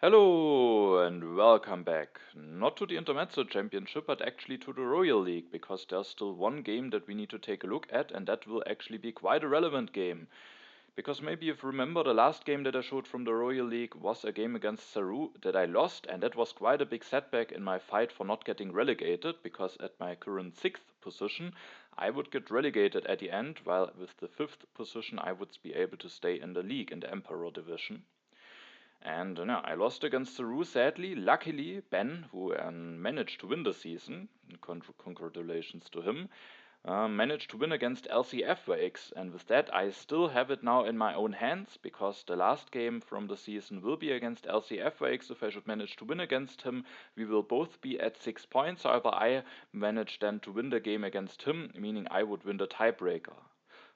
Hello and welcome back. Not to the Intermezzo Championship, but actually to the Royal League, because there's still one game that we need to take a look at, and that will actually be quite a relevant game. Because maybe if you remember, the last game that I showed from the Royal League was a game against Saru that I lost, and that was quite a big setback in my fight for not getting relegated, because at my current 6th position, I would get relegated at the end, while with the 5th position, I would be able to stay in the league in the Emperor division. And no, I lost against Saru sadly. Luckily, Ben, who managed to win the season, congratulations to him, managed to win against Lcfyx. And with that, I still have it now in my own hands, because the last game from the season will be against Lcfyx. If I should manage to win against him, we will both be at 6 points. However, I managed then to win the game against him, meaning I would win the tiebreaker.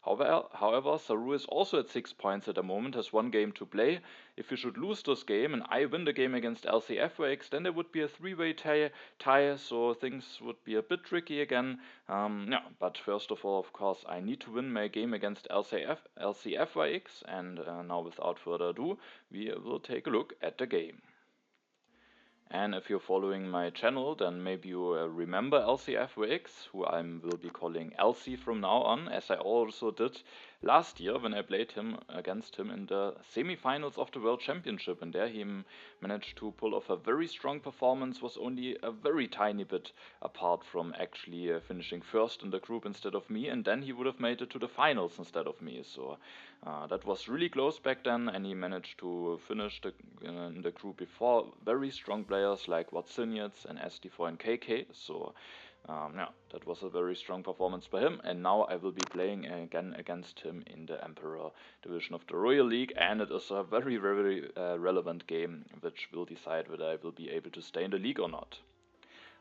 However, Saru is also at 6 points at the moment, has one game to play. If we should lose this game and I win the game against LCFX, then there would be a three-way tie, so things would be a bit tricky again. Yeah, but first of all, of course, I need to win my game against LCFYX, and now without further ado, we will take a look at the game. And if you're following my channel, then maybe you remember LCFX, who I will be calling LC from now on, as I also did last year when I played him against him in the semi-finals of the World Championship. And there he managed to pull off a very strong performance, was only a very tiny bit apart from actually finishing first in the group instead of me, and then he would have made it to the finals instead of me. So that was really close back then, and he managed to finish in the group before very strong players like Watsiniac and SD4 and KK. So yeah, that was a very strong performance by him, and now I will be playing again against him in the Emperor division of the Royal League, and it is a very relevant game which will decide whether I will be able to stay in the league or not.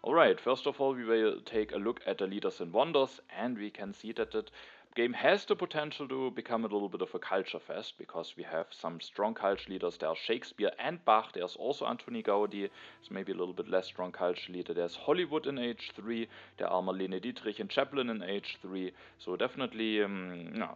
Alright, first of all we will take a look at the leaders and wonders, and we can see that that game has the potential to become a little bit of a culture fest, because we have some strong culture leaders. There are Shakespeare and Bach, there's also Antoni Gaudi, it's maybe a little bit less strong culture leader. There's Hollywood in H3, there are Marlene Dietrich and Chaplin in H3, so definitely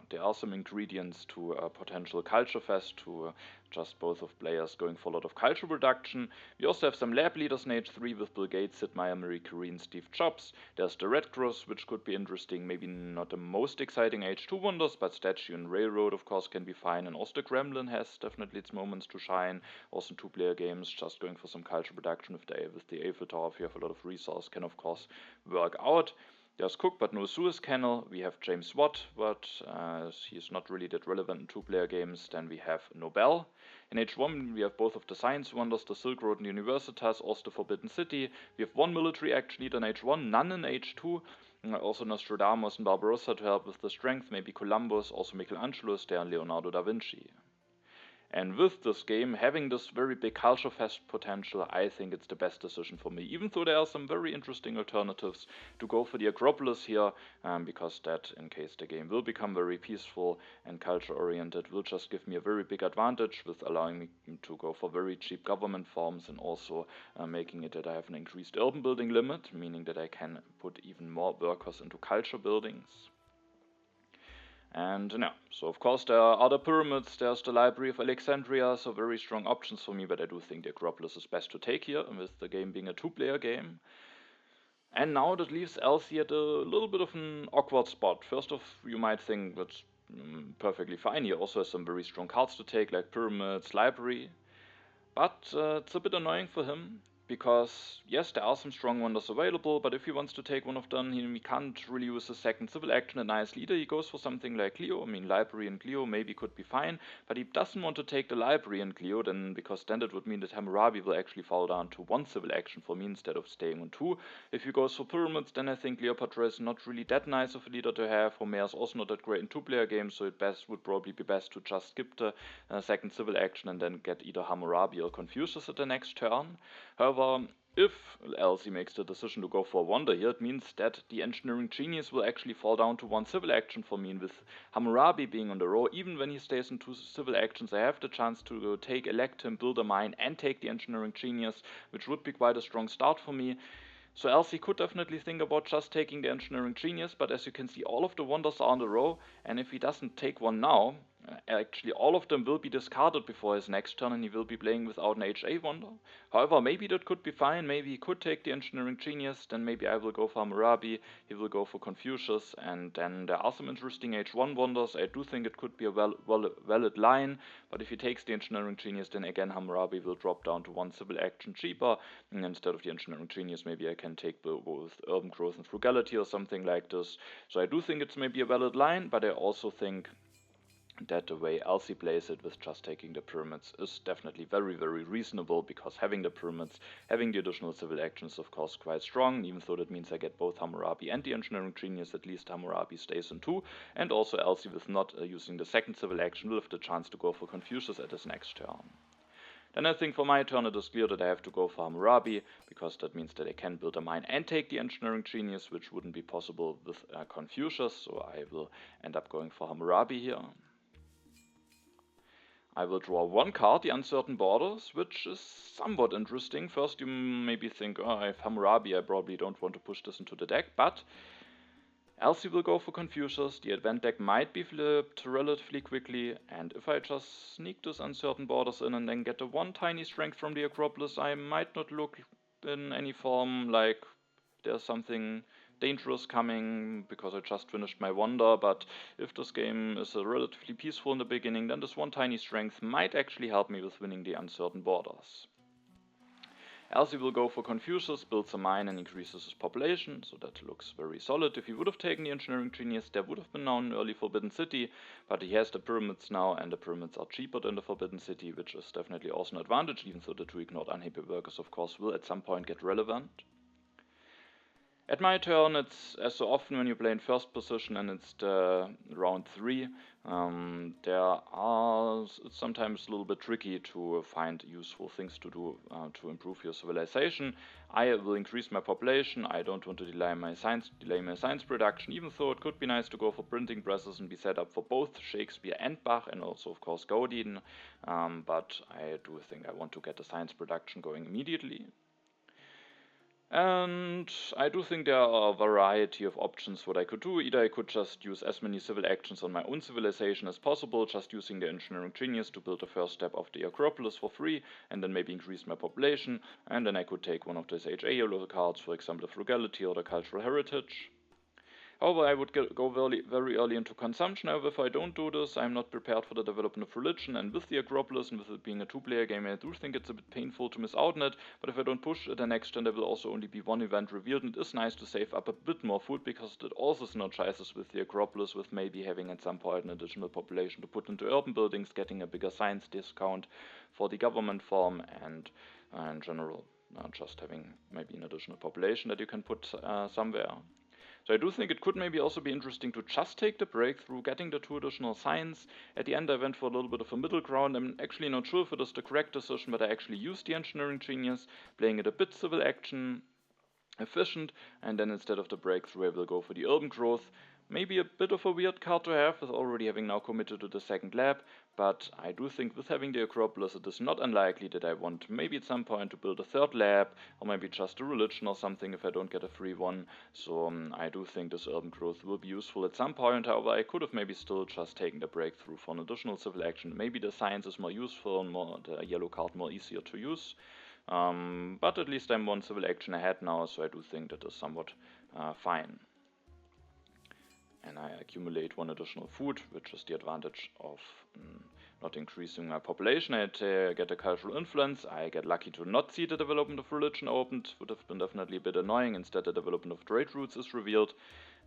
there are some ingredients to a potential culture fest, to just both of players going for a lot of culture production. We also have some lab leaders in H3 with Bill Gates, Sid Meier, Marie Curie, and Steve Jobs. There's the Red Cross, which could be interesting, maybe not the most exciting H2 wonders, but Statue and Railroad of course can be fine, and also the Gremlin has definitely its moments to shine. Also 2-player games, just going for some culture production with the Eiffel Tower, if you have a lot of resource, can of course work out. There's Cook, but no Suez Canal. We have James Watt, but he's not really that relevant in 2-player games. Then we have Nobel. In H1, we have both of the Science Wonders, the Silk Road and Universitas, also the Forbidden City. We have one military action leader in H1, none in H2. Also Nostradamus and Barbarossa to help with the strength, maybe Columbus, also Michelangelo is there, and Leonardo da Vinci. And with this game having this very big culture fest potential, I think it's the best decision for me, even though there are some very interesting alternatives, to go for the Acropolis here, because that, in case the game will become very peaceful and culture oriented, will just give me a very big advantage, with allowing me to go for very cheap government forms, and also making it that I have an increased urban building limit, meaning that I can put even more workers into culture buildings. And yeah, so of course there are other pyramids, there's the Library of Alexandria, so very strong options for me, but I do think the Acropolis is best to take here, with the game being a 2-player game. And now that leaves Elsie at a little bit of an awkward spot. First off, you might think that's perfectly fine, he also has some very strong cards to take, like Pyramids, Library, but it's a bit annoying for him, because yes, there are some strong wonders available, but if he wants to take one of them, he can't really use the second civil action, a nice leader. He goes for something like Clio. I mean, Library and Clio maybe could be fine, but he doesn't want to take the Library and Clio, then, because then that would mean that Hammurabi will actually fall down to 1 civil action for me instead of staying on 2. If he goes for Pyramids, then I think Cleopatra is not really that nice of a leader to have. Homer is also not that great in 2-player games, so it would probably be best to just skip the second civil action and then get either Hammurabi or Confucius at the next turn. However, if Elsie makes the decision to go for a wonder here, it means that the Engineering Genius will actually fall down to 1 civil action for me, and with Hammurabi being on the row, even when he stays in 2 civil actions, I have the chance to elect him, build a mine, and take the Engineering Genius, which would be quite a strong start for me. So Elsie could definitely think about just taking the Engineering Genius, but as you can see, all of the wonders are on the row, and if he doesn't take one now, Actually, all of them will be discarded before his next turn, and he will be playing without an HA Wonder. However, maybe that could be fine. Maybe he could take the Engineering Genius, then maybe I will go for Hammurabi, he will go for Confucius, and then there are some interesting H1 Wonders. I do think it could be a valid line, but if he takes the Engineering Genius, then again Hammurabi will drop down to one civil action cheaper, and instead of the Engineering Genius, maybe I can take both Urban Growth and Frugality or something like this. So I do think it's maybe a valid line, but I also think that the way Lc plays it with just taking the pyramids is definitely very, very reasonable, because having the pyramids, having the additional civil actions, of course, quite strong, even though that means I get both Hammurabi and the Engineering Genius. At least Hammurabi stays in 2, and also Lc with not using the second civil action will have the chance to go for Confucius at his next turn. Then I think for my turn it is clear that I have to go for Hammurabi, because that means that I can build a mine and take the Engineering Genius, which wouldn't be possible with Confucius, so I will end up going for Hammurabi here. I will draw one card, the Uncertain Borders, which is somewhat interesting. First you maybe think, oh, I have Hammurabi, I probably don't want to push this into the deck, but Elsie will go for Confucius, the event deck might be flipped relatively quickly, and if I just sneak this Uncertain Borders in and then get the one tiny strength from the Acropolis, I might not look in any form like there's something dangerous coming, because I just finished my wonder. But if this game is relatively peaceful in the beginning, then this one tiny strength might actually help me with winning the Uncertain Borders. Elsie will go for Confucius, builds a mine and increases his population, so that looks very solid. If he would have taken the Engineering Genius, there would have been now an early Forbidden City, but he has the pyramids now, and the pyramids are cheaper than the Forbidden City, which is definitely also an advantage, even though the two ignored unhappy workers, of course, will at some point get relevant. At my turn, it's as so often when you play in first position and it's the round 3, it's sometimes a little bit tricky to find useful things to do to improve your civilization. I will increase my population. I don't want to delay my science production, even though it could be nice to go for printing presses and be set up for both Shakespeare and Bach, and also of course Gaudin, but I do think I want to get the science production going immediately. And I do think there are a variety of options what I could do. Either I could just use as many civil actions on my own civilization as possible, just using the Engineering Genius to build the first step of the Acropolis for free, and then maybe increase my population, and then I could take one of those HA cards, for example the Frugality or the Cultural Heritage. However, I would go very early into consumption. However, if I don't do this, I'm not prepared for the development of religion, and with the Acropolis and with it being a 2-player game, I do think it's a bit painful to miss out on it, but if I don't push it the next turn, there will also only be one event revealed, and it is nice to save up a bit more food, because it also synergizes with the Acropolis, with maybe having at some point an additional population to put into urban buildings, getting a bigger science discount for the government form, and in general, just having maybe an additional population that you can put somewhere. So I do think it could maybe also be interesting to just take the breakthrough, getting the 2 additional signs. At the end I went for a little bit of a middle ground. I'm actually not sure if it is the correct decision, but I actually used the Engineering Genius, playing it a bit civil action efficient, and then instead of the breakthrough I will go for the urban growth. Maybe a bit of a weird card to have, with already having now committed to the second lab, but I do think with having the Acropolis it is not unlikely that I want maybe at some point to build a third lab, or maybe just a religion or something if I don't get a free one. So I do think this urban growth will be useful at some point. However, I could have maybe still just taken the breakthrough for an additional civil action. Maybe the science is more useful and the yellow card more easier to use. But at least I'm one civil action ahead now, so I do think that is somewhat fine. And I accumulate 1 additional food, which is the advantage of not increasing my population. I get a cultural influence. I get lucky to not see the development of religion opened. Would have been definitely a bit annoying. Instead, the development of trade routes is revealed.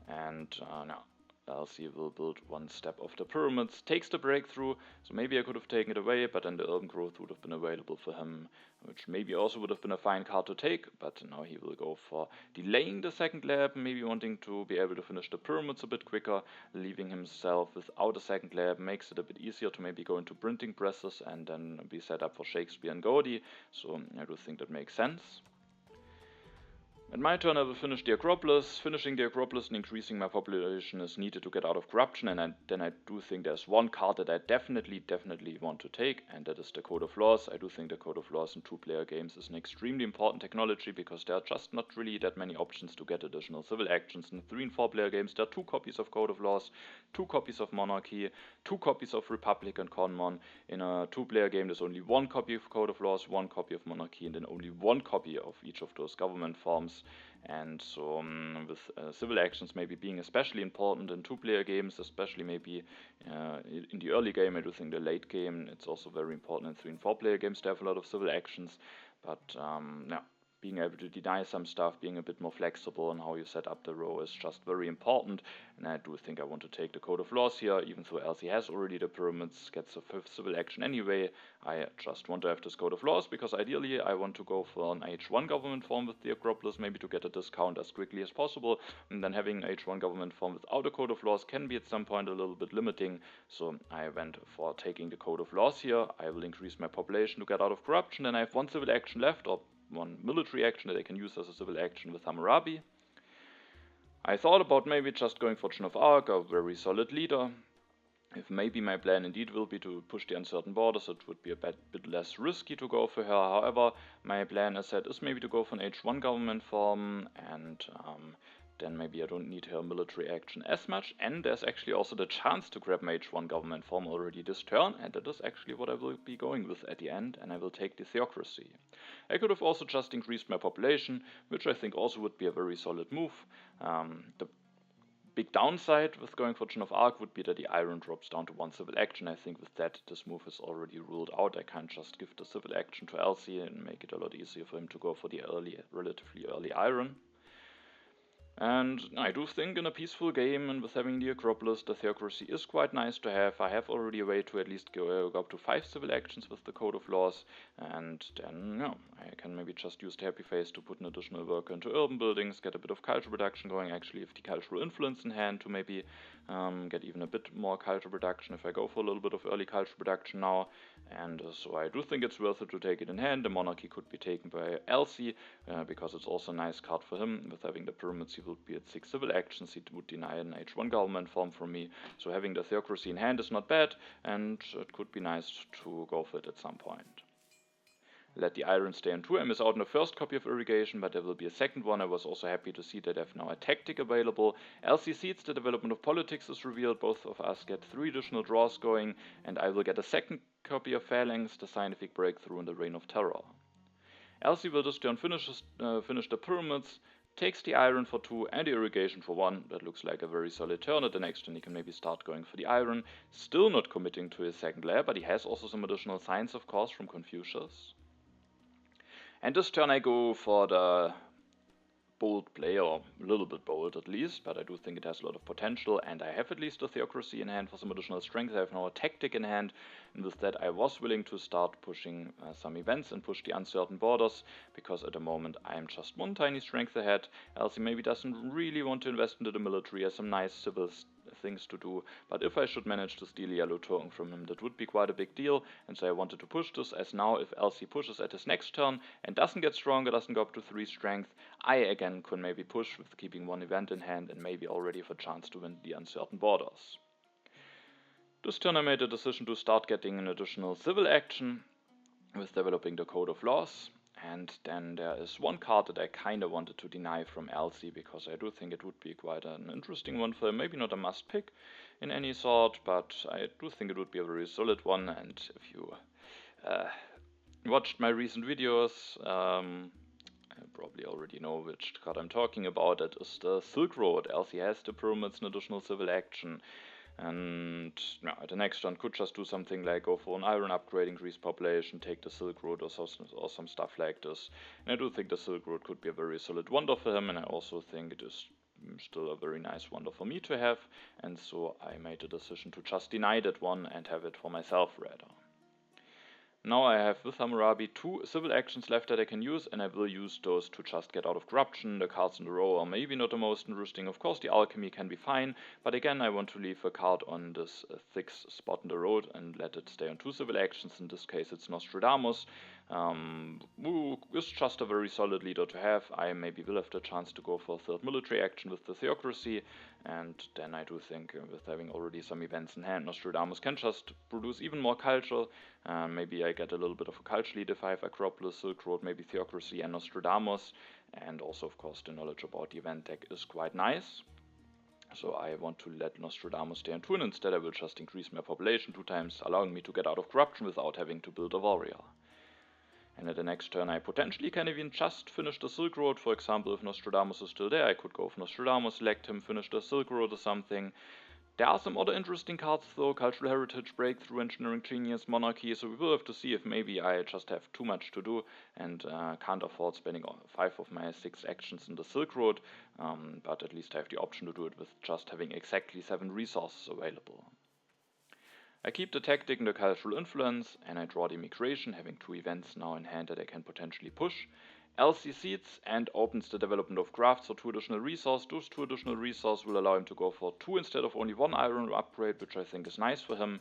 And now Elsie will build 1 step of the pyramids, takes the breakthrough, so maybe I could have taken it away, but then the urban growth would have been available for him, which maybe also would have been a fine card to take, but now he will go for delaying the second lab, maybe wanting to be able to finish the pyramids a bit quicker, leaving himself without a second lab makes it a bit easier to maybe go into printing presses and then be set up for Shakespeare and Gaudi, so I do think that makes sense. At my turn I will finish the Acropolis. Finishing the Acropolis and increasing my population is needed to get out of corruption, and then I do think there's one card that I definitely want to take, and that is the Code of Laws. I do think the Code of Laws in 2-player games is an extremely important technology, because there are just not really that many options to get additional civil actions. In 3 and 4-player games there are 2 copies of Code of Laws, 2 copies of Monarchy, 2 copies of Republic and Conmon. In a 2-player game there's only 1 copy of Code of Laws, 1 copy of Monarchy, and then only 1 copy of each of those government forms. And so with civil actions maybe being especially important in 2-player games, especially maybe in the early game, I do think the late game, it's also very important in 3 and 4-player games to have a lot of civil actions. But yeah, being able to deny some stuff, being a bit more flexible on how you set up the row is just very important. And I do think I want to take the Code of Laws here, even though Elsie has already the pyramids, gets a 5th civil action anyway. I just want to have this Code of Laws, because ideally I want to go for an H1 government form with the Acropolis, maybe to get a discount as quickly as possible, and then having an H1 government form without a Code of Laws can be at some point a little bit limiting, so I went for taking the Code of Laws here. I will increase my population to get out of corruption, and I have 1 civil action left, or 1 military action that I can use as a civil action with Hammurabi. I thought about maybe just going for Joan of Arc, a very solid leader. If maybe my plan indeed will be to push the uncertain borders, it would be a bit less risky to go for her. However, my plan, as said, is maybe to go for an H1 government form, and then maybe I don't need her military action as much, and there's actually also the chance to grab my H1 government form already this turn, and that is actually what I will be going with at the end, and I will take the theocracy. I could have also just increased my population, which I think also would be a very solid move. The big downside with going for Joan of Arc would be that the iron drops down to 1 civil action. I think with that this move is already ruled out. I can't just give the civil action to Elsie and make it a lot easier for him to go for the relatively early iron. And I do think in a peaceful game, and with having the Acropolis, the theocracy is quite nice to have. I have already a way to at least go up to 5 civil actions with the Code of Laws, and then I can maybe just use the Happy Face to put an additional worker into urban buildings, get a bit of culture production going, actually have the cultural influence in hand to maybe get even a bit more culture production if I go for a little bit of early culture production now. And so I do think it's worth it to take it in hand. The Monarchy could be taken by Elsie, because it's also a nice card for him. With having the pyramids, he will be at 6 civil actions, he would deny an H1 government form from me, so having the theocracy in hand is not bad, and it could be nice to go for it at some point. Let the iron stay on 2. I miss out on the first copy of irrigation, but there will be a second one. I was also happy to see that I have now a tactic available. Elsie Seeds, the development of politics, is revealed. Both of us get 3 additional draws going, and I will get a second copy of Phalanx, the scientific breakthrough in the Reign of Terror. Elsie will this turn finish the pyramids, takes the iron for 2 and the irrigation for 1. That looks like a very solid turn. At the next turn he can maybe start going for the iron. Still not committing to his second layer, but he has also some additional science, of course, from Confucius. And this turn I go for the bold play, or a little bit bold at least, but I do think it has a lot of potential, and I have at least a theocracy in hand for some additional strength. I have now a tactic in hand, and with that I was willing to start pushing some events and push the uncertain borders, because at the moment I am just 1 tiny strength ahead. Elsie maybe doesn't really want to invest into the military, has some nice civil things to do, but if I should manage to steal a yellow token from him, that would be quite a big deal, and so I wanted to push this, as now if Elsie pushes at his next turn and doesn't get stronger, doesn't go up to 3 strength, I again can maybe push with keeping 1 event in hand and maybe already have a chance to win the uncertain borders. This turn I made a decision to start getting an additional civil action with developing the Code of Laws. And then there is 1 card that I kinda wanted to deny from Elsie, because I do think it would be quite an interesting one for him. Maybe not a must pick in any sort, but I do think it would be a very solid one. And if you watched my recent videos, I probably already know which card I'm talking about. That is the Silk Road. Elsie has the pyramids, an additional civil action. And the next turn could just do something like go for an iron upgrade, increase population, take the Silk Road, or some stuff like this. And I do think the Silk Road could be a very solid wonder for him, and I also think it is still a very nice wonder for me to have, and so I made the decision to just deny that one and have it for myself rather. Now I have with Hammurabi 2 civil actions left that I can use, and I will use those to just get out of corruption. The cards in the row are maybe not the most interesting. Of course the alchemy can be fine, but again I want to leave a card on this thick spot in the road and let it stay on 2 civil actions. In this case it's Nostradamus. Who is just a very solid leader to have. I maybe will have the chance to go for a third military action with the Theocracy, and then I do think with having already some events in hand, Nostradamus can just produce even more culture. Maybe I get a little bit of a culture lead if I have Acropolis, Silk Road, maybe Theocracy and Nostradamus, and also of course the knowledge about the event deck is quite nice. So I want to let Nostradamus stay on 2, and instead I will just increase my population 2 times, allowing me to get out of corruption without having to build a warrior. And at the next turn I potentially can even just finish the Silk Road. For example, if Nostradamus is still there, I could go for Nostradamus, select him, finish the Silk Road or something. There are some other interesting cards though: Cultural Heritage, Breakthrough, Engineering Genius, Monarchy, so we will have to see if maybe I just have too much to do and can't afford spending 5 of my 6 actions in the Silk Road, but at least I have the option to do it with just having exactly 7 resources available. I keep the Tactic and the Cultural Influence, and I draw the Immigration, having 2 events now in hand that I can potentially push. LC Seeds and opens the development of crafts for 2 additional resources. Those 2 additional resources will allow him to go for 2 instead of only 1 iron upgrade, which I think is nice for him.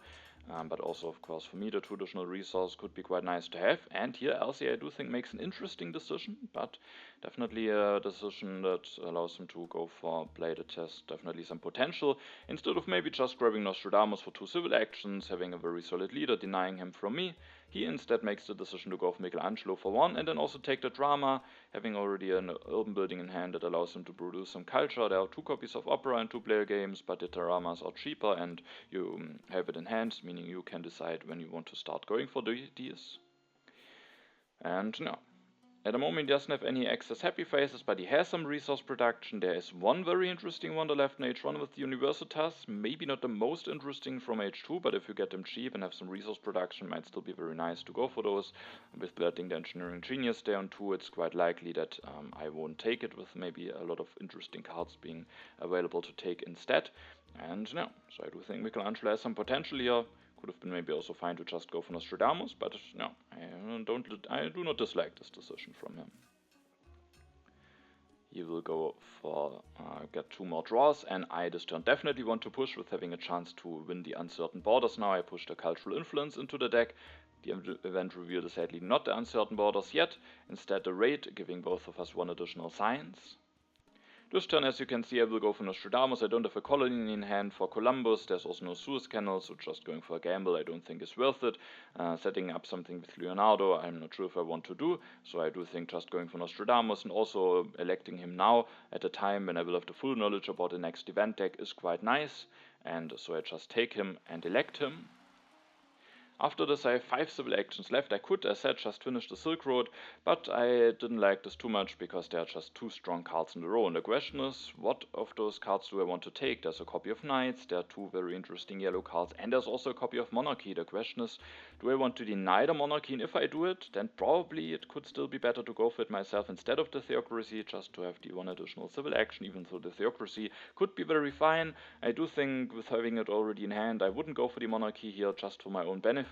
But also, of course, for me, the 2 additional resources could be quite nice to have. And here, LC, I do think, makes an interesting decision, but definitely a decision that allows him to go for play the test, definitely some potential. Instead of maybe just grabbing Nostradamus for 2 civil actions, having a very solid leader, denying him from me, he instead makes the decision to go for Michelangelo for 1, and then also take the drama, having already an urban building in hand that allows him to produce some culture. There are 2 copies of Opera in 2-player games, but the dramas are cheaper and you have it in hand, meaning you can decide when you want to start going for these. And no. At the moment he doesn't have any excess happy faces, but he has some resource production. There is one very interesting one that left in H1 with the Universitas, maybe not the most interesting from H2, but if you get them cheap and have some resource production, might still be very nice to go for those. With building the Engineering Genius there on 2, it's quite likely that I won't take it, with maybe a lot of interesting cards being available to take instead. And no, so I do think Michelangelo has some potential here. Could have been maybe also fine to just go for Nostradamus, but no, I do not dislike this decision from him. He will go for get 2 more draws, and I this turn definitely want to push with having a chance to win the Uncertain Borders now. I push the Cultural Influence into the deck. The event reveal is sadly not the Uncertain Borders yet, instead the Raid, giving both of us 1 additional science. This turn, as you can see, I will go for Nostradamus. I don't have a colony in hand for Columbus. There's also no Suez Canal, so just going for a gamble I don't think is worth it. Setting up something with Leonardo, I'm not sure if I want to do, so I do think just going for Nostradamus and also electing him now at a time when I will have the full knowledge about the next event deck is quite nice, and so I just take him and elect him. After this I have 5 civil actions left. I could, as said, just finish the Silk Road, but I didn't like this too much because there are just 2 strong cards in a row. And the question is, what of those cards do I want to take? There's a copy of Knights, there are 2 very interesting yellow cards, and there's also a copy of Monarchy. The question is, do I want to deny the Monarchy? And if I do it, then probably it could still be better to go for it myself instead of the Theocracy, just to have the 1 additional civil action, even though the Theocracy could be very fine. I do think with having it already in hand, I wouldn't go for the Monarchy here just for my own benefit.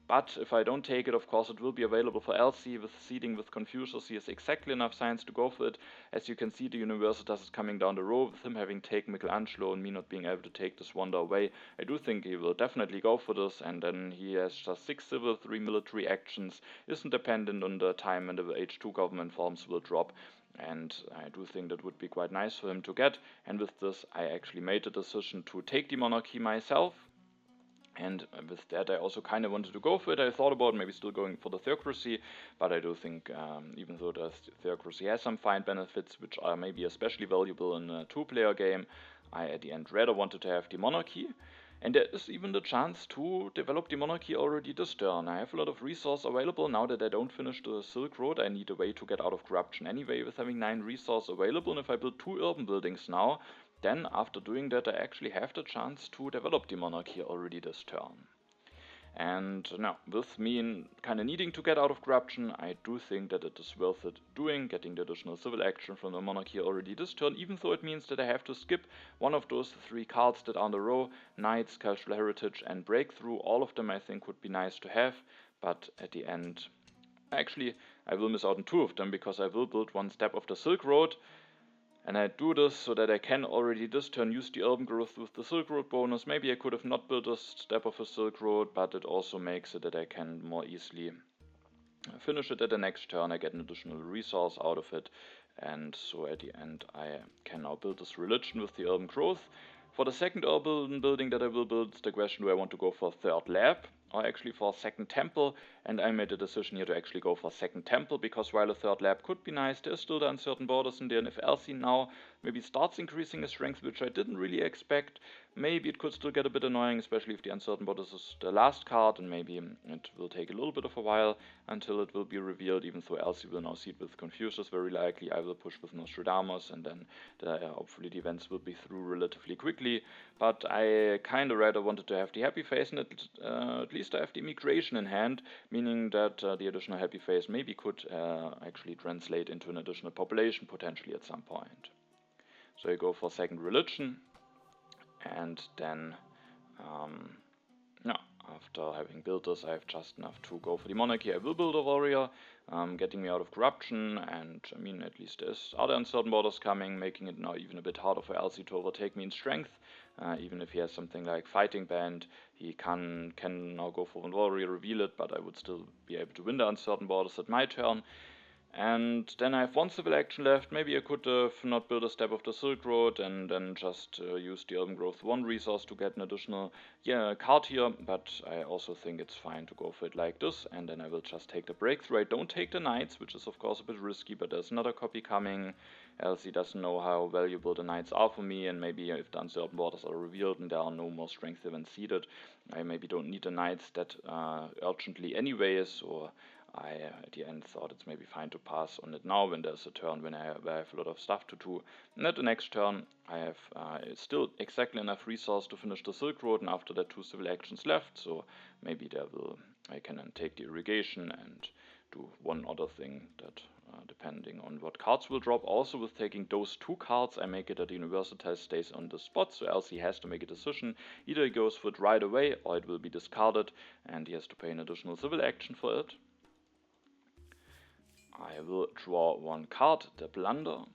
But if I don't take it, of course it will be available for LC. With seeding with Confucius, he has exactly enough science to go for it. As you can see, the Universitas is coming down the road with him having taken Michelangelo and me not being able to take this wonder away. I do think he will definitely go for this, and then he has just 6 civil, 3 military actions, isn't dependent on the time when the H2 government forms will drop. And I do think that would be quite nice for him to get. And with this, I actually made the decision to take the Monarchy myself. And with that I also kind of wanted to go for it. I thought about maybe still going for the Theocracy, but I do think even though the Theocracy has some fine benefits, which are maybe especially valuable in a 2-player game, I at the end rather wanted to have the Monarchy. And there is even the chance to develop the Monarchy already this turn. I have a lot of resource available now that I don't finish the Silk Road. I need a way to get out of corruption anyway with having 9 resource available, and if I build 2 urban buildings now, then after doing that I actually have the chance to develop the Monarchy already this turn. And now, with me kind of needing to get out of corruption, I do think that it is worth it getting the additional civil action from the Monarchy already this turn, even though it means that I have to skip one of those 3 cards that are on the row: Knights, Cultural Heritage and Breakthrough. All of them I think would be nice to have, but at the end, actually I will miss out on 2 of them because I will build 1 step of the Silk Road. And I do this so that I can already this turn use the urban growth with the Silk Road bonus. Maybe I could have not built a step of a Silk Road, but it also makes it that I can more easily finish it at the next turn, I get an additional resource out of it, and so at the end I can now build this religion with the urban growth. For the second urban building that I will build, it's the question, do I want to go for a third lab or actually for a second temple? And I made a decision here to actually go for a second temple, because while a third lab could be nice, there's still the uncertain borders in there, and if Elsie now maybe starts increasing his strength, which I didn't really expect, maybe it could still get a bit annoying, especially if the uncertain borders is the last card, and maybe it will take a little bit of a while until it will be revealed, even though Elsie will now see it with Confucius very likely. I will push with Nostradamus, and then hopefully the events will be through relatively quickly. But I kind of rather wanted to have the happy face, and at least I have the immigration in hand, meaning that the additional happy face maybe could actually translate into an additional population potentially at some point. So I go for second religion, and then after having built this, I have just enough to go for the monarchy. I will build a warrior, getting me out of corruption, and I mean, at least there's other uncertain borders coming, making it now even a bit harder for Elsie to overtake me in strength. Even if he has something like fighting band, he can now go for one warrior, reveal it, but I would still be able to win the uncertain borders at my turn. And then I have one civil action left. Maybe I could not build a step of the Silk Road and then just use the Urban Growth 1 resource to get an additional card here, but I also think it's fine to go for it like this, and then I will just take the breakthrough. I don't take the knights, which is of course a bit risky, but there's another copy coming. Elsie doesn't know how valuable the knights are for me, and maybe if the uncertain borders are revealed and there are no more strength events seeded, I maybe don't need the knights that urgently anyways, or I at the end thought it's maybe fine to pass on it now when there's a turn when I have a lot of stuff to do. And at the next turn I have still exactly enough resource to finish the Silk Road, and after that 2 civil actions left, so maybe I can then take the irrigation and do one other thing that depending on what cards will drop. Also with taking those 2 cards, I make it that the Universitas stays on the spot, so Elsie has to make a decision. Either he goes for it right away or it will be discarded and he has to pay an additional civil action for it. I will draw 1 card, the Blunder.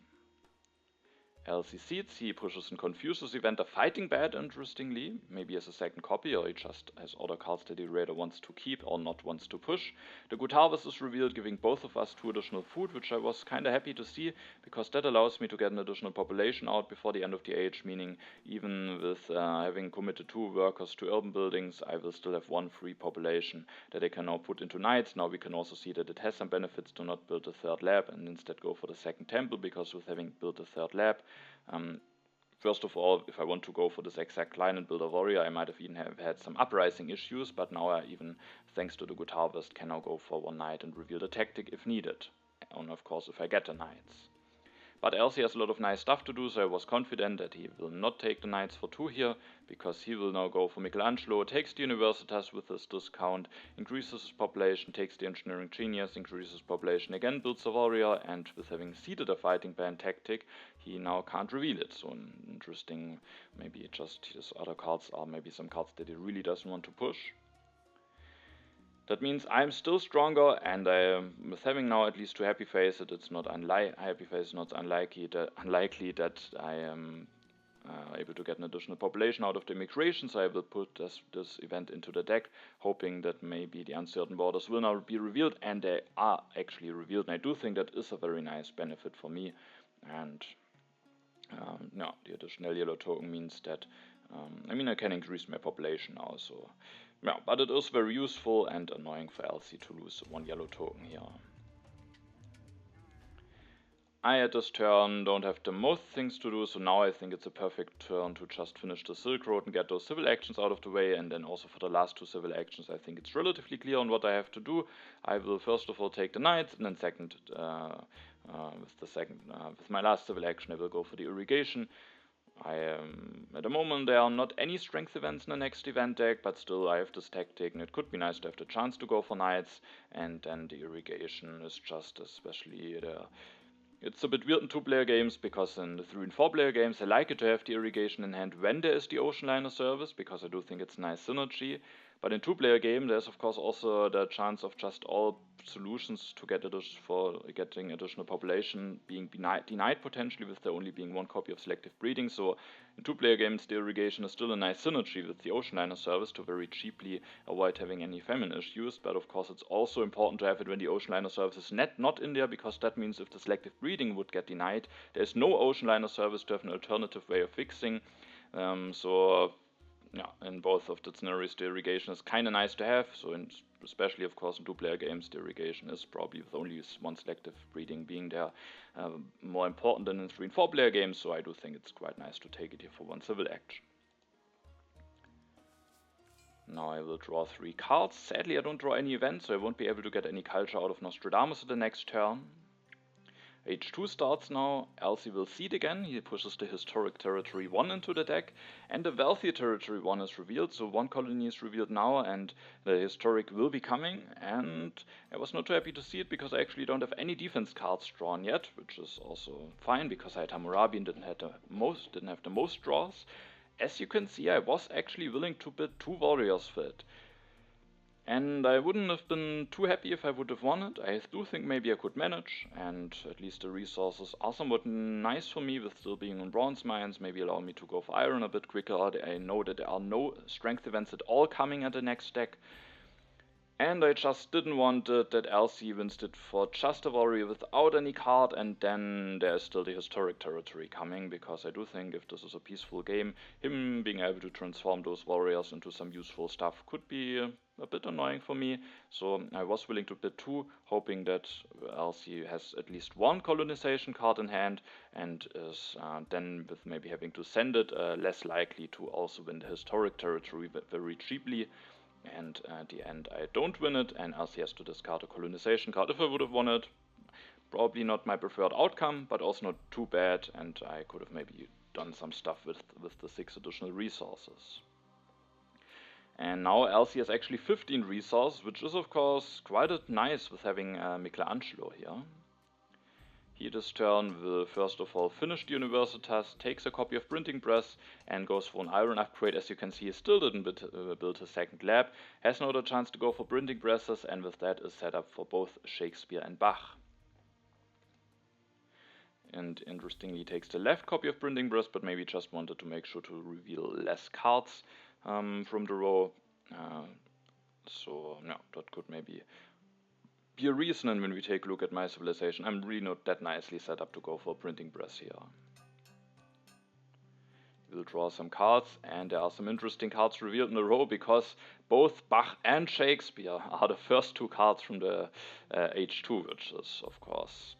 Elsie seeds, he pushes in Confucius event a fighting bad, interestingly, maybe as a second copy, or he just has other cards that he rather wants to keep or not wants to push. The Good Harvest is revealed, giving both of us 2 additional food, which I was kinda happy to see, because that allows me to get an additional population out before the end of the age, meaning even with having committed 2 workers to urban buildings, I will still have 1 free population that I can now put into knights. Now we can also see that it has some benefits to not build a third lab and instead go for the second temple, because with having built a third lab, first of all, if I want to go for this exact line and build a warrior, I might have even had some uprising issues, but now I even, thanks to the Good Harvest, can now go for 1 knight and reveal the tactic if needed. And of course, if I get the knights. But Elsie has a lot of nice stuff to do, so I was confident that he will not take the knights for 2 here, because he will now go for Michelangelo, takes the Universitas with his discount, increases his population, takes the Engineering Genius, increases population again, builds a warrior, and with having seeded a fighting band tactic, he now can't reveal it. So interesting, maybe just his other cards are maybe some cards that he really doesn't want to push. That means I'm still stronger, and with having now at least 2 happy faces, it's not unlikely that I am able to get an additional population out of the immigration, so I will put this event into the deck, hoping that maybe the uncertain borders will now be revealed, and they are actually revealed, and I do think that is a very nice benefit for me. And the additional yellow token means that I can increase my population now, so yeah, but it is very useful and annoying for Elsie to lose 1 yellow token here. I at this turn don't have the most things to do, so now I think it's a perfect turn to just finish the Silk Road and get those civil actions out of the way, and then also for the last 2 civil actions I think it's relatively clear on what I have to do. I will first of all take the knights, and then second, with my last civil action I will go for the irrigation. At the moment there are not any strength events in the next event deck, but still I have this tactic, and it could be nice to have the chance to go for knights, and then the irrigation is just especially it's a bit weird in 2-player games, because in the 3- and 4-player games I like it to have the irrigation in hand when there is the ocean liner service, because I do think it's nice synergy. But in two-player game, there's of course also the chance of just all solutions to get for getting additional population being denied potentially, with there only being one copy of selective breeding. So in two-player games, the irrigation is still a nice synergy with the ocean liner service to very cheaply avoid having any famine issues. But of course, it's also important to have it when the ocean liner service is not in there, because that means if the selective breeding would get denied, there's no ocean liner service to have an alternative way of fixing. So yeah, in both of the scenarios, the irrigation is kind of nice to have. So, especially of course in two-player games, the irrigation is probably, with only one selective breeding being there, more important than in 3 and 4-player games. So I do think it's quite nice to take it here for one civil action. Now I will draw 3 cards. Sadly, I don't draw any events, so I won't be able to get any culture out of Nostradamus at the next turn. H2 starts now. Lc will seed again. He pushes the historic territory 1 into the deck, and the wealthy territory 1 is revealed. So 1 colony is revealed now, and the historic will be coming. And I was not too happy to see it, because I actually don't have any defense cards drawn yet, which is also fine, because I had Hammurabi and didn't have the most draws. As you can see, I was actually willing to bid 2 warriors for it. And I wouldn't have been too happy if I would have won it. I do think maybe I could manage, and at least the resources are somewhat nice for me, with still being on bronze mines, maybe allow me to go for iron a bit quicker. I know that there are no strength events at all coming at the next deck. And I just didn't want it that Lc wins it for just a warrior without any card, and then there's still the historic territory coming, because I do think if this is a peaceful game, him being able to transform those warriors into some useful stuff could be a bit annoying for me. So I was willing to bid 2, hoping that Lc has at least 1 colonization card in hand, and is then, with maybe having to send it, less likely to also win the historic territory very cheaply. And at the end I don't win it, and Lc has to discard a colonization card. If I would have won it, probably not my preferred outcome, but also not too bad, and I could have maybe done some stuff with the 6 additional resources. And now Lc has actually 15 resources, which is of course quite nice with having Michelangelo here. He this turn will first of all finish the Universitas, takes a copy of Printing Press, and goes for an iron upgrade. As you can see, he still didn't build his second lab, has now the chance to go for printing presses, and with that is set up for both Shakespeare and Bach. And interestingly, he takes the left copy of Printing Press, but maybe just wanted to make sure to reveal less cards from the row. So no, that could maybe be a reason. And when we take a look at my civilization, I'm really not that nicely set up to go for a printing press here. We'll draw some cards, and there are some interesting cards revealed in a row, because both Bach and Shakespeare are the first 2 cards from the H2, which is of course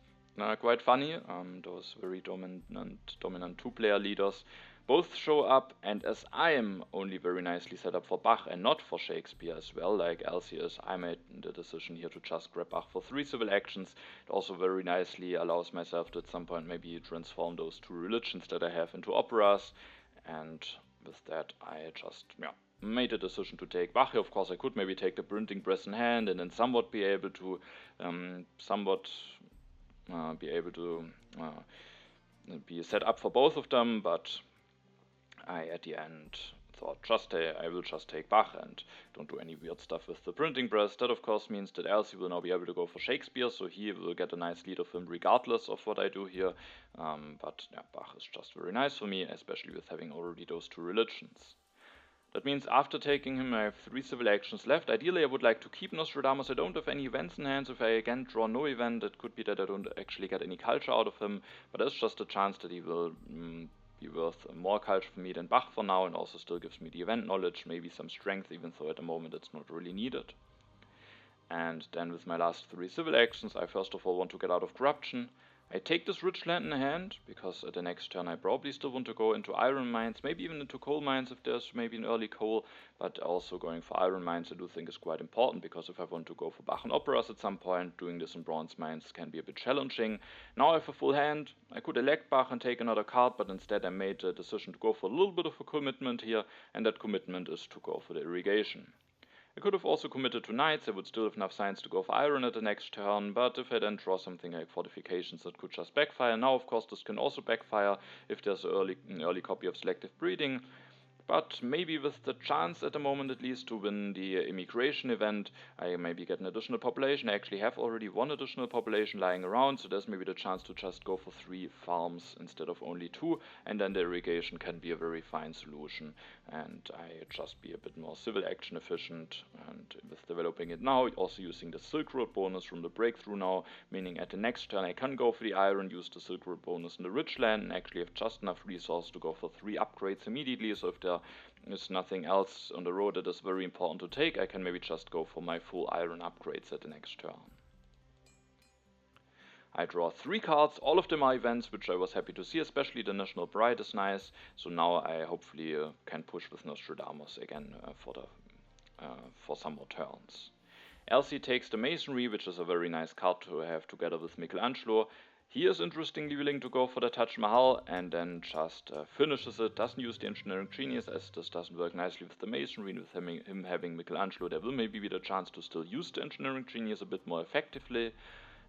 quite funny. Those very dominant 2-player leaders both show up, and as I am only very nicely set up for Bach and not for Shakespeare as well, like Lc is, I made the decision here to just grab Bach for 3 civil actions. It also very nicely allows myself to at some point maybe transform those 2 religions that I have into operas, and with that I just made a decision to take Bach. Of course I could maybe take the printing press in hand and then somewhat be able to be set up for both of them, but I at the end thought I will just take Bach and don't do any weird stuff with the printing press. That of course means that Lc will now be able to go for Shakespeare, so he will get a nice lead of him regardless of what I do here. But yeah, Bach is just very nice for me, especially with having already those 2 religions. That means after taking him, I have 3 civil actions left. Ideally, I would like to keep Nostradamus. I don't have any events in hand, so if I again draw no event, it could be that I don't actually get any culture out of him, but there's just a chance that he will be worth more culture for me than Bach for now, and also still gives me the event knowledge, maybe some strength, even though at the moment it's not really needed. And then with my last 3 civil actions, I first of all want to get out of corruption. I take this rich land in hand, because at the next turn I probably still want to go into iron mines, maybe even into coal mines if there's maybe an early coal, but also going for iron mines I do think is quite important, because if I want to go for Bach and operas at some point, doing this in bronze mines can be a bit challenging. Now I have a full hand. I could elect Bach and take another card, but instead I made the decision to go for a little bit of a commitment here, and that commitment is to go for the irrigation. I could have also committed to knights. I would still have enough science to go for iron at the next turn, but if I then draw something like fortifications, that could just backfire. Now of course this can also backfire if there's an early copy of selective breeding, but maybe with the chance at the moment at least to win the immigration event, I maybe get an additional population. I actually have already one additional population lying around, so there's maybe the chance to just go for 3 farms instead of only 2, and then the irrigation can be a very fine solution, and I just be a bit more civil action efficient, and with developing it now, also using the Silk Road bonus from the breakthrough now, meaning at the next turn I can go for the iron, use the Silk Road bonus in the rich land, and actually have just enough resource to go for 3 upgrades immediately. So if there is nothing else on the road that is very important to take, I can maybe just go for my full iron upgrades at the next turn. I draw 3 cards, all of them are events, which I was happy to see, especially the National Bride is nice, so now I hopefully can push with Nostradamus again for some more turns. Elsie takes the Masonry, which is a very nice card to have together with Michelangelo. He is interestingly willing to go for the Taj Mahal and then just finishes it, doesn't use the Engineering Genius as this doesn't work nicely with the Masonry, and with him having Michelangelo there will maybe be the chance to still use the Engineering Genius a bit more effectively.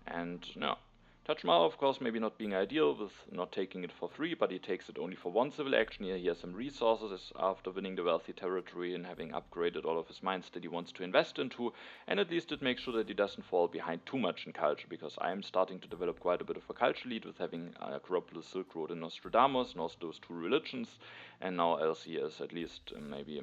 And no, Taj Mahal, of course, maybe not being ideal with not taking it for free, but he takes it only for 1 civil action. Here he has some resources after winning the wealthy territory and having upgraded all of his mines that he wants to invest into, and at least it makes sure that he doesn't fall behind too much in culture, because I am starting to develop quite a bit of a culture lead with having Acropolis, Silk Road, and Nostradamus, and also those 2 religions, and now Elsie is at least maybe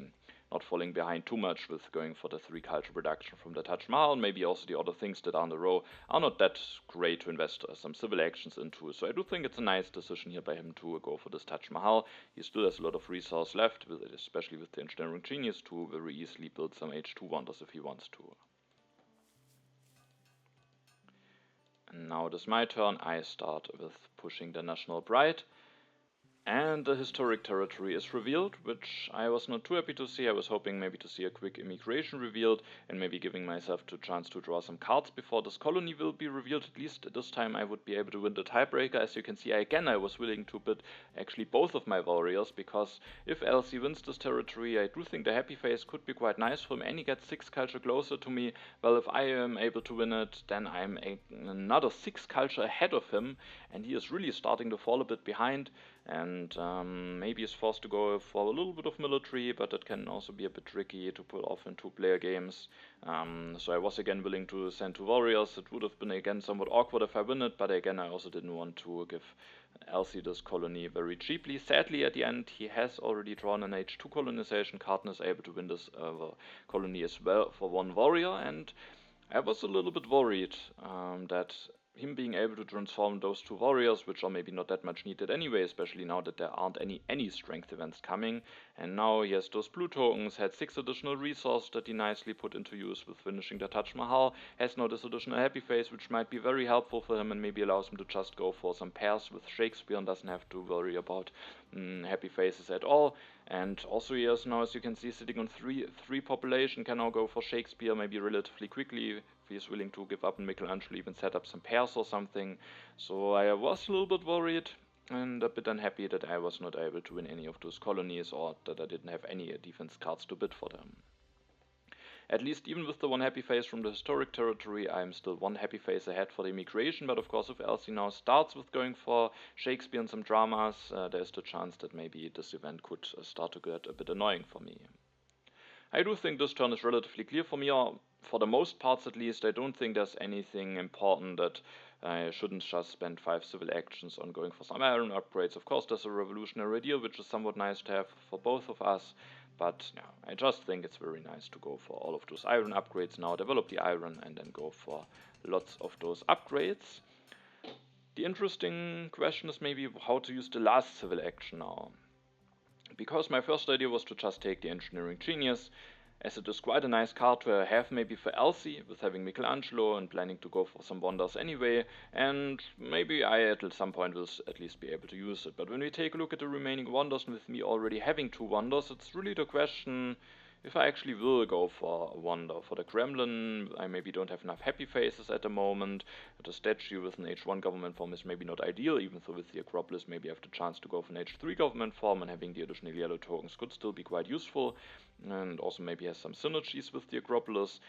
not falling behind too much with going for the 3 culture production from the Taj Mahal. Maybe also the other things that are on the row are not that great to invest some civil actions into. So I do think it's a nice decision here by him to go for this Taj Mahal. He still has a lot of resource left, especially with the Engineering Genius, to very easily build some H2 wonders if he wants to. And now it is my turn. I start with pushing the National Bride. And the historic territory is revealed, which I was not too happy to see. I was hoping maybe to see a quick immigration revealed and maybe giving myself a chance to draw some cards before this colony will be revealed. At least this time I would be able to win the tiebreaker. As you can see, I was willing to bid actually both of my warriors, because if Elsie wins this territory, I do think the happy face could be quite nice for him, and he gets 6 culture closer to me. Well, if I am able to win it, then I'm another 6 culture ahead of him, and he is really starting to fall a bit behind. And maybe is forced to go for a little bit of military, but that can also be a bit tricky to pull off in 2-player games. So I was again willing to send 2 warriors. It would have been again somewhat awkward if I win it, but again I also didn't want to give Elsie this colony very cheaply. Sadly, at the end he has already drawn an H2 colonization card and is able to win this colony as well for 1 warrior, and I was a little bit worried that him being able to transform those 2 warriors, which are maybe not that much needed anyway, especially now that there aren't any strength events coming, and now he has those blue tokens, had 6 additional resources that he nicely put into use with finishing the Taj Mahal, has now this additional happy face, which might be very helpful for him and maybe allows him to just go for some pairs with Shakespeare and doesn't have to worry about happy faces at all. And also he is now, as you can see, sitting on 3 population, can now go for Shakespeare maybe relatively quickly if he's willing to give up, and Michelangelo even set up some pairs or something. So I was a little bit worried and a bit unhappy that I was not able to win any of those colonies, or that I didn't have any defense cards to bid for them. At least even with the 1 happy face from the historic territory, I'm still 1 happy face ahead for the immigration, but of course if Elsie now starts with going for Shakespeare and some dramas, there's the chance that maybe this event could start to get a bit annoying for me. I do think this turn is relatively clear for me, or for the most parts at least. I don't think there's anything important that I shouldn't just spend 5 civil actions on going for some iron upgrades. Of course there's a revolutionary deal, which is somewhat nice to have for both of us, but yeah, I just think it's very nice to go for all of those iron upgrades now, develop the iron, and then go for lots of those upgrades. The interesting question is maybe how to use the last civil action now. Because my first idea was to just take the Engineering Genius, as it is quite a nice card to have maybe for Elsie, with having Michelangelo and planning to go for some wonders anyway, and maybe I at some point will at least be able to use it. But when we take a look at the remaining wonders, and with me already having 2 wonders, it's really the question if I actually will go for a wonder. For the Kremlin, I maybe don't have enough happy faces at the moment. The statue with an H1 government form is maybe not ideal, even though with the Acropolis maybe I have the chance to go for an H3 government form, and having the additional yellow tokens could still be quite useful, and also maybe has some synergies with the Acropolis.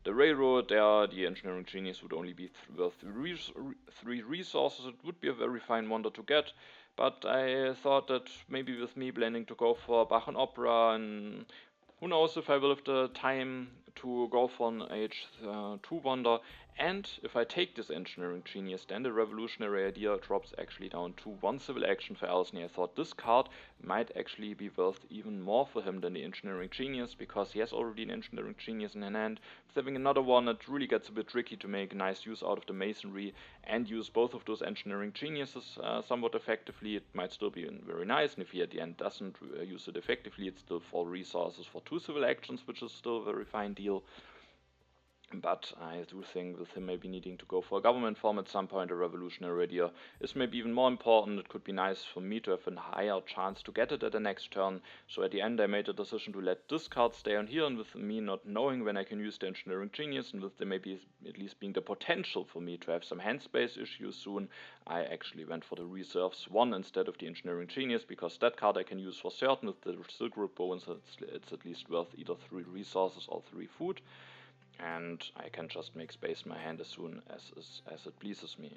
The railroad there, the Engineering Genius would only be worth 3 resources. It would be a very fine wonder to get. but I thought that maybe with me planning to go for Bach and Opera, and who knows if I will have the time to go for an H2 Wonder, and if I take this Engineering Genius, then the Revolutionary Idea drops actually down to 1 Civil Action for Elsny. I thought this card might actually be worth even more for him than the Engineering Genius, because he has already an Engineering Genius in hand. With having another one, it really gets a bit tricky to make nice use out of the Masonry and use both of those Engineering Geniuses somewhat effectively. It might still be very nice, and if he at the end doesn't use it effectively, it's still 4 resources for 2 Civil Actions, which is still a very fine deal. But I do think with him maybe needing to go for a government form at some point, a Revolutionary Idea is maybe even more important. It could be nice for me to have a higher chance to get it at the next turn. So at the end I made a decision to let this card stay on here, and with me not knowing when I can use the Engineering Genius, and with there maybe at least being the potential for me to have some hand space issues soon, I actually went for the Reserves 1 instead of the Engineering Genius, because that card I can use for certain. With the Silk Road bonus, it's at least worth either 3 resources or 3 food. And I can just make space in my hand as soon as it pleases me.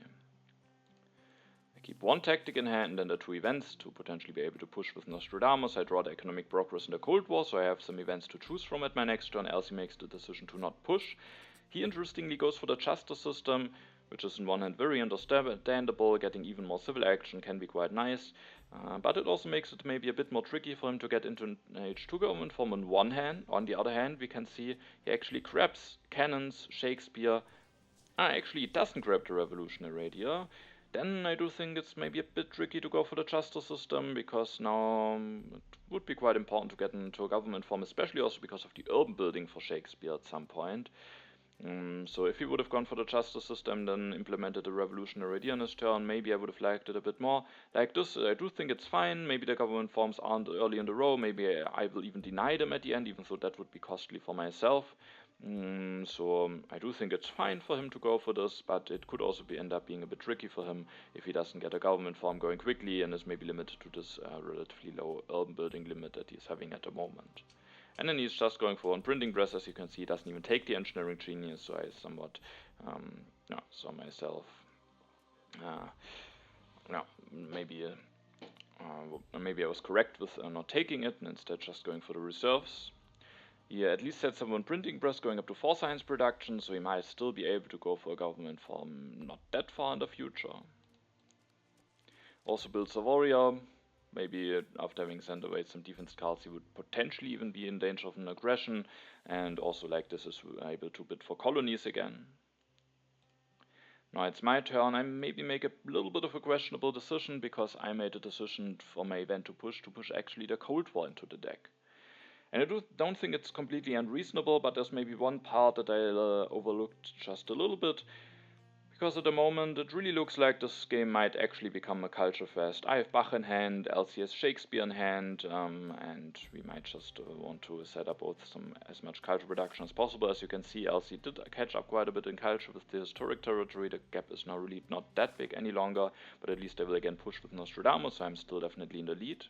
I keep 1 tactic in hand and then the 2 events to potentially be able to push with Nostradamus. I draw the Economic Progress in the Cold War, so I have some events to choose from at my next turn. Elsie makes the decision to not push. He interestingly goes for the Justice System, which is on one hand very understandable. Getting even more civil action can be quite nice. But it also makes it maybe a bit more tricky for him to get into an H2 government form on one hand. On the other hand, we can see he actually grabs cannons, Shakespeare. Actually, he doesn't grab the Revolutionary Idea. Then I do think it's maybe a bit tricky to go for the Justice System, because now it would be quite important to get into a government form, especially also because of the urban building for Shakespeare at some point. So if he would have gone for the Justice System, then implemented the Revolutionary Idea in his turn, maybe I would have liked it a bit more. Like this, I do think it's fine. Maybe the government forms aren't early in the row. Maybe I will even deny them at the end, even though that would be costly for myself. So I do think it's fine for him to go for this, but it could also end up being a bit tricky for him if he doesn't get a government form going quickly and is maybe limited to this relatively low urban building limit that he's having at the moment. And then he's just going for one printing press. As you can see, he doesn't even take the Engineering Genius, so I somewhat saw myself maybe I was correct with not taking it and instead just going for the reserves. He at least had someone printing press going up to 4 science production, so he might still be able to go for a government form not that far in the future. Also builds a warrior. Maybe after having sent away some defense cards, he would potentially even be in danger of an aggression, and also like this is able to bid for colonies again. Now it's my turn. I maybe make a little bit of a questionable decision, because I made a decision for my event to push actually the Cold War into the deck. And I don't think it's completely unreasonable, but there's maybe one part that I overlooked just a little bit. Because at the moment it really looks like this game might actually become a culture fest. I have Bach in hand, Elsie has Shakespeare in hand, and we might just want to set up as much culture production as possible. As you can see, Elsie did catch up quite a bit in culture with the historic territory. The gap is now really not that big any longer, but at least I will again push with Nostradamus, so I'm still definitely in the lead.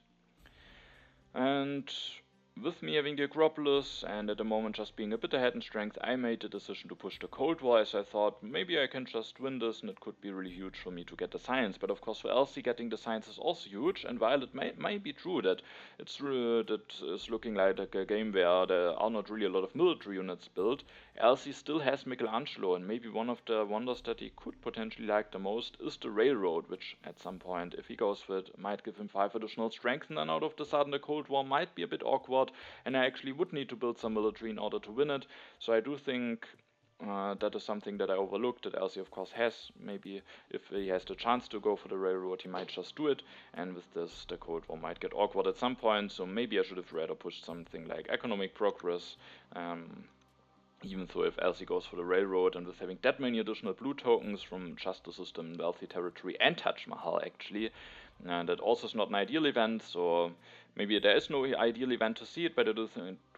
And with me having the Acropolis and at the moment just being a bit ahead in strength, I made the decision to push the Cold War, as I thought maybe I can just win this and it could be really huge for me to get the science. But of course for Elsie getting the science is also huge, and while it might be true that that is looking like a game where there are not really a lot of military units built, Elsie still has Michelangelo, and maybe one of the wonders that he could potentially like the most is the railroad, which at some point, if he goes for it, might give him 5 additional strength, and then out of the sudden the Cold War might be a bit awkward, and I actually would need to build some military in order to win it. So I do think that is something that I overlooked, that Elsie of course has. Maybe if he has the chance to go for the railroad, he might just do it, and with this the Cold War might get awkward at some point, so maybe I should have rather pushed something like economic progress. Even though if Elsie goes for the railroad, and with having that many additional blue tokens from Justice System, Wealthy Territory and Taj Mahal actually, that also is not an ideal event, so maybe there is no ideal event to see it, but I do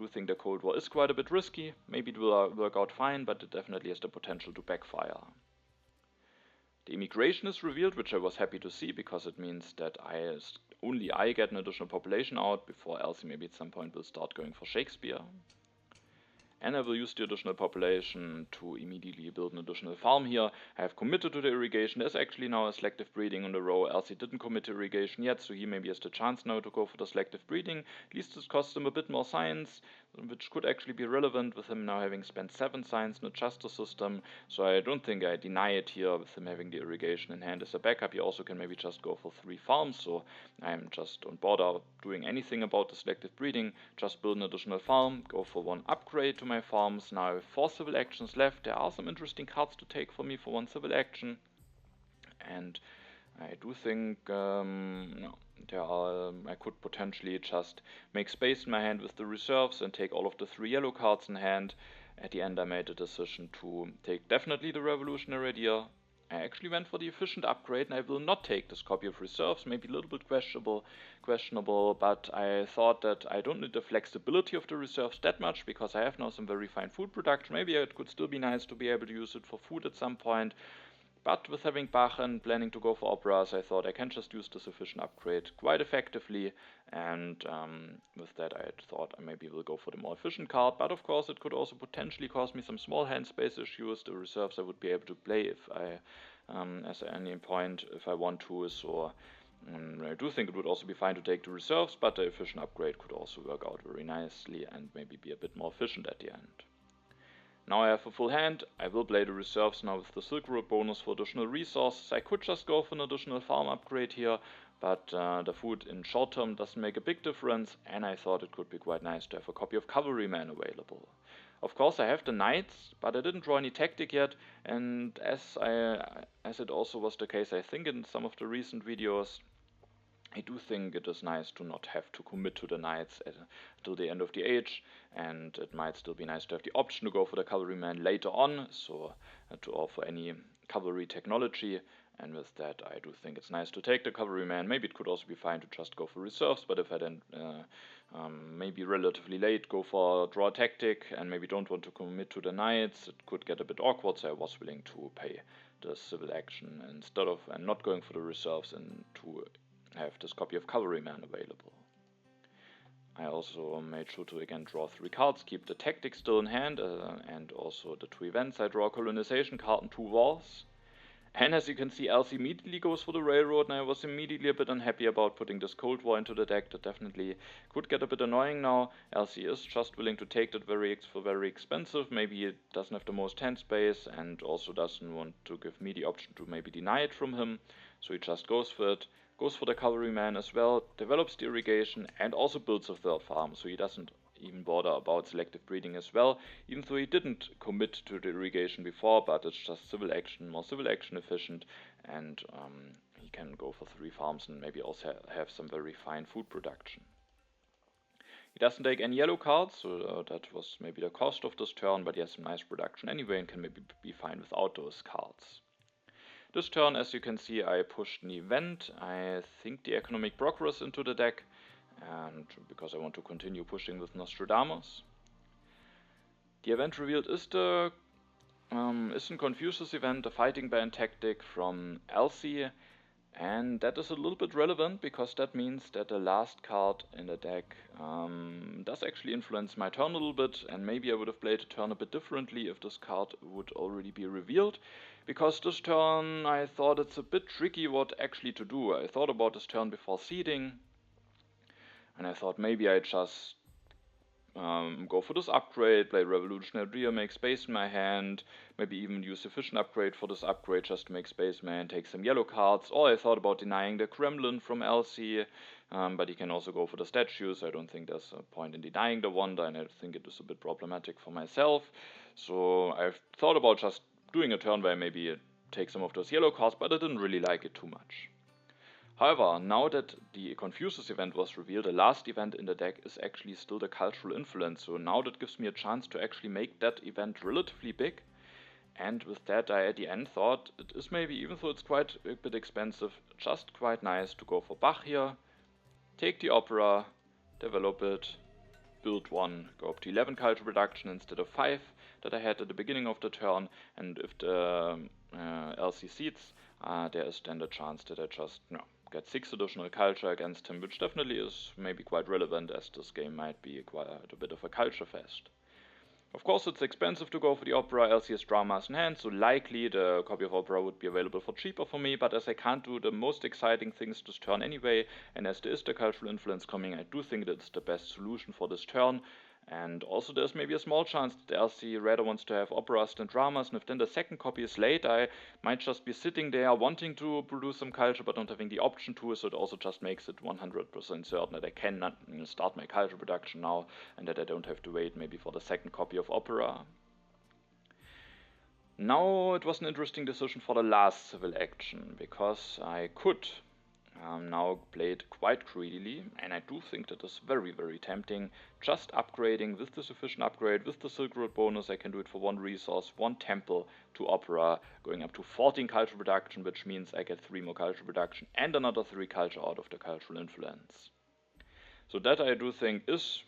think the Cold War is quite a bit risky. Maybe it will work out fine, but it definitely has the potential to backfire. The immigration is revealed, which I was happy to see, because it means that only I get an additional population out before Elsie maybe at some point will start going for Shakespeare. and I will use the additional population to immediately build an additional farm here. I have committed to the irrigation. There's actually now a selective breeding on the row, else he didn't commit to irrigation yet, so he maybe has the chance now to go for the selective breeding. At least this costs him a bit more science, which could actually be relevant with him now having spent 7 science in the Justice system, so I don't think I deny it here with him having the irrigation in hand as a backup. He also can maybe just go for 3 farms, so I'm just on bother doing anything about the selective breeding, just build an additional farm, go for 1 upgrade to my farms. Now I have 4 civil actions left. There are some interesting cards to take for me for 1 civil action, and I do think I could potentially just make space in my hand with the reserves and take all of the 3 yellow cards in hand. At the end I made a decision to take definitely the revolutionary idea. I actually went for the efficient upgrade, and I will not take this copy of reserves, maybe a little bit questionable, but I thought that I don't need the flexibility of the reserves that much, because I have now some very fine food production. Maybe it could still be nice to be able to use it for food at some point, but with having Bach and planning to go for operas, I thought I can just use this efficient upgrade quite effectively, and with that I thought I maybe will go for the more efficient card, but of course it could also potentially cause me some small hand space issues. The reserves I would be able to play if I, as at any point, if I want to, so I do think it would also be fine to take the reserves, but the efficient upgrade could also work out very nicely and maybe be a bit more efficient at the end. Now I have a full hand. I will play the reserves now with the Silk Road bonus for additional resources. I could just go for an additional farm upgrade here, but the food in short term doesn't make a big difference, and I thought it could be quite nice to have a copy of Cavalryman available. Of course I have the Knights, but I didn't draw any tactic yet, and as it also was the case I think in some of the recent videos, I do think it is nice to not have to commit to the Knights till the end of the age, and it might still be nice to have the option to go for the Cavalryman later on, so to offer any cavalry technology, and with that I do think it's nice to take the Cavalryman. Maybe it could also be fine to just go for reserves, but if I then maybe relatively late go for draw tactic and maybe don't want to commit to the Knights, it could get a bit awkward, so I was willing to pay the civil action instead of and not going for the reserves and to have this copy of Cavalryman available. I also made sure to again draw 3 cards, keep the tactic still in hand, and also the 2 events. I draw a colonization card and 2 wars. And as you can see, Lc immediately goes for the railroad, and I was immediately a bit unhappy about putting this Cold War into the deck. That definitely could get a bit annoying now. Lc is just willing to take that for very expensive. Maybe it doesn't have the most hand space and also doesn't want to give me the option to maybe deny it from him. So he just goes for it. Goes for the Cavalryman as well, develops the irrigation, and also builds a 3rd farm, so he doesn't even bother about selective breeding as well, even though he didn't commit to the irrigation before, but it's just civil action, more civil action efficient, and he can go for 3 farms and maybe also have some very fine food production. He doesn't take any yellow cards, so that was maybe the cost of this turn, but he has some nice production anyway and can maybe be fine without those cards. This turn, as you can see, I pushed an event. I think the economic progress into the deck, and because I want to continue pushing with Nostradamus. The event revealed is the Confucius event, a fighting band tactic from Lc, and that is a little bit relevant because that means that the last card in the deck does actually influence my turn a little bit, and maybe I would have played the turn a bit differently if this card would already be revealed. Because this turn I thought it's a bit tricky what actually to do. I thought about this turn before seeding, and I thought maybe I just go for this upgrade, play Revolutionary Idea, make space in my hand, maybe even use efficient upgrade for this upgrade just to make space in my hand, take some yellow cards, or I thought about denying the Kremlin from Lc, but he can also go for the statues. I don't think there's a point in denying the Wonder, and I think it is a bit problematic for myself, so I've thought about just doing a turn where maybe take some of those yellow cards, but I didn't really like it too much. However, now that the Confucius event was revealed, the last event in the deck is actually still the cultural influence, so now that gives me a chance to actually make that event relatively big, and with that I at the end thought it is maybe, even though it's quite a bit expensive, just quite nice to go for Bach here, take the opera, develop it, build 1, go up to 11 culture production instead of 5 that I had at the beginning of the turn, and if the Lc seeds, there is then the chance that I just get 6 additional culture against him, which definitely is maybe quite relevant, as this game might be quite a bit of a culture fest. Of course, it's expensive to go for the Opera. LC has dramas in hand, so likely the copy of Opera would be available for cheaper for me, but as I can't do the most exciting things this turn anyway, and as there is the cultural influence coming, I do think that's the best solution for this turn. And also there's maybe a small chance that LC rather wants to have operas than dramas, and if then the second copy is late, I might just be sitting there wanting to produce some culture but not having the option to, so it also just makes it 100% certain that I cannot start my culture production now, and that I don't have to wait maybe for the second copy of opera. Now it was an interesting decision for the last civil action, because I could now play it quite greedily, and I do think that is very, very tempting. Just upgrading with the sufficient upgrade, with the Silk Road bonus, I can do it for 1 resource, 1 temple to opera, going up to 14 cultural production, which means I get 3 more cultural production and another 3 culture out of the cultural influence. So that I do think is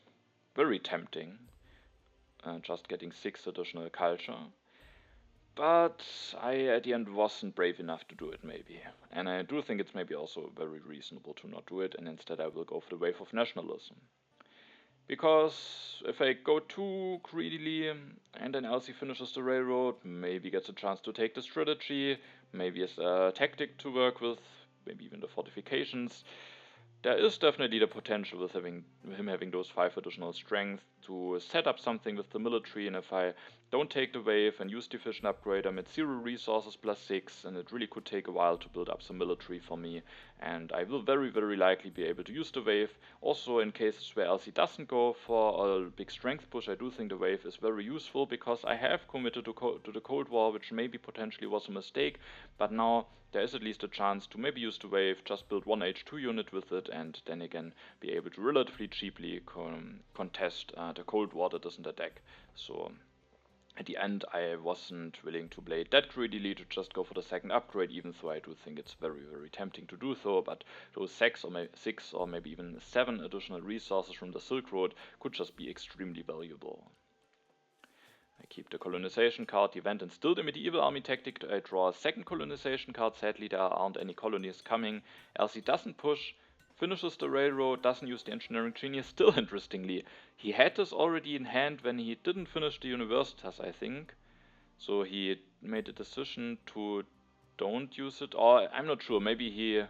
very tempting, just getting 6 additional culture. But I, at the end, wasn't brave enough to do it, maybe. And I do think it's maybe also very reasonable to not do it, and instead I will go for the wave of nationalism. Because if I go too greedily, and then Elsie finishes the railroad, maybe gets a chance to take the strategy, maybe as a tactic to work with, maybe even the fortifications, there is definitely the potential with him having those 5 additional strength to set up something with the military, and if I don't take the wave and use the efficient upgrade, I'm at 0 resources plus 6, and it really could take a while to build up some military for me, and I will very, very likely be able to use the wave. Also in cases where Elsie doesn't go for a big strength push, I do think the wave is very useful, because I have committed to the Cold War, which maybe potentially was a mistake, but now there is at least a chance to maybe use the wave, just build 1 H2 unit with it, and then again be able to relatively cheaply contest the Cold War that is in the deck. So at the end I wasn't willing to play it that greedily to just go for the second upgrade, even though I do think it's very, very tempting to do so, but those 6 or maybe even 7 additional resources from the Silk Road could just be extremely valuable. I keep the colonization card, the event, and still the medieval army tactic. I draw a second colonization card. Sadly, there aren't any colonies coming. Elsie doesn't push, finishes the railroad, doesn't use the engineering genius. Still, interestingly, he had this already in hand when he didn't finish the universitas, I think. So he made a decision to don't use it, or I'm not sure, maybe he...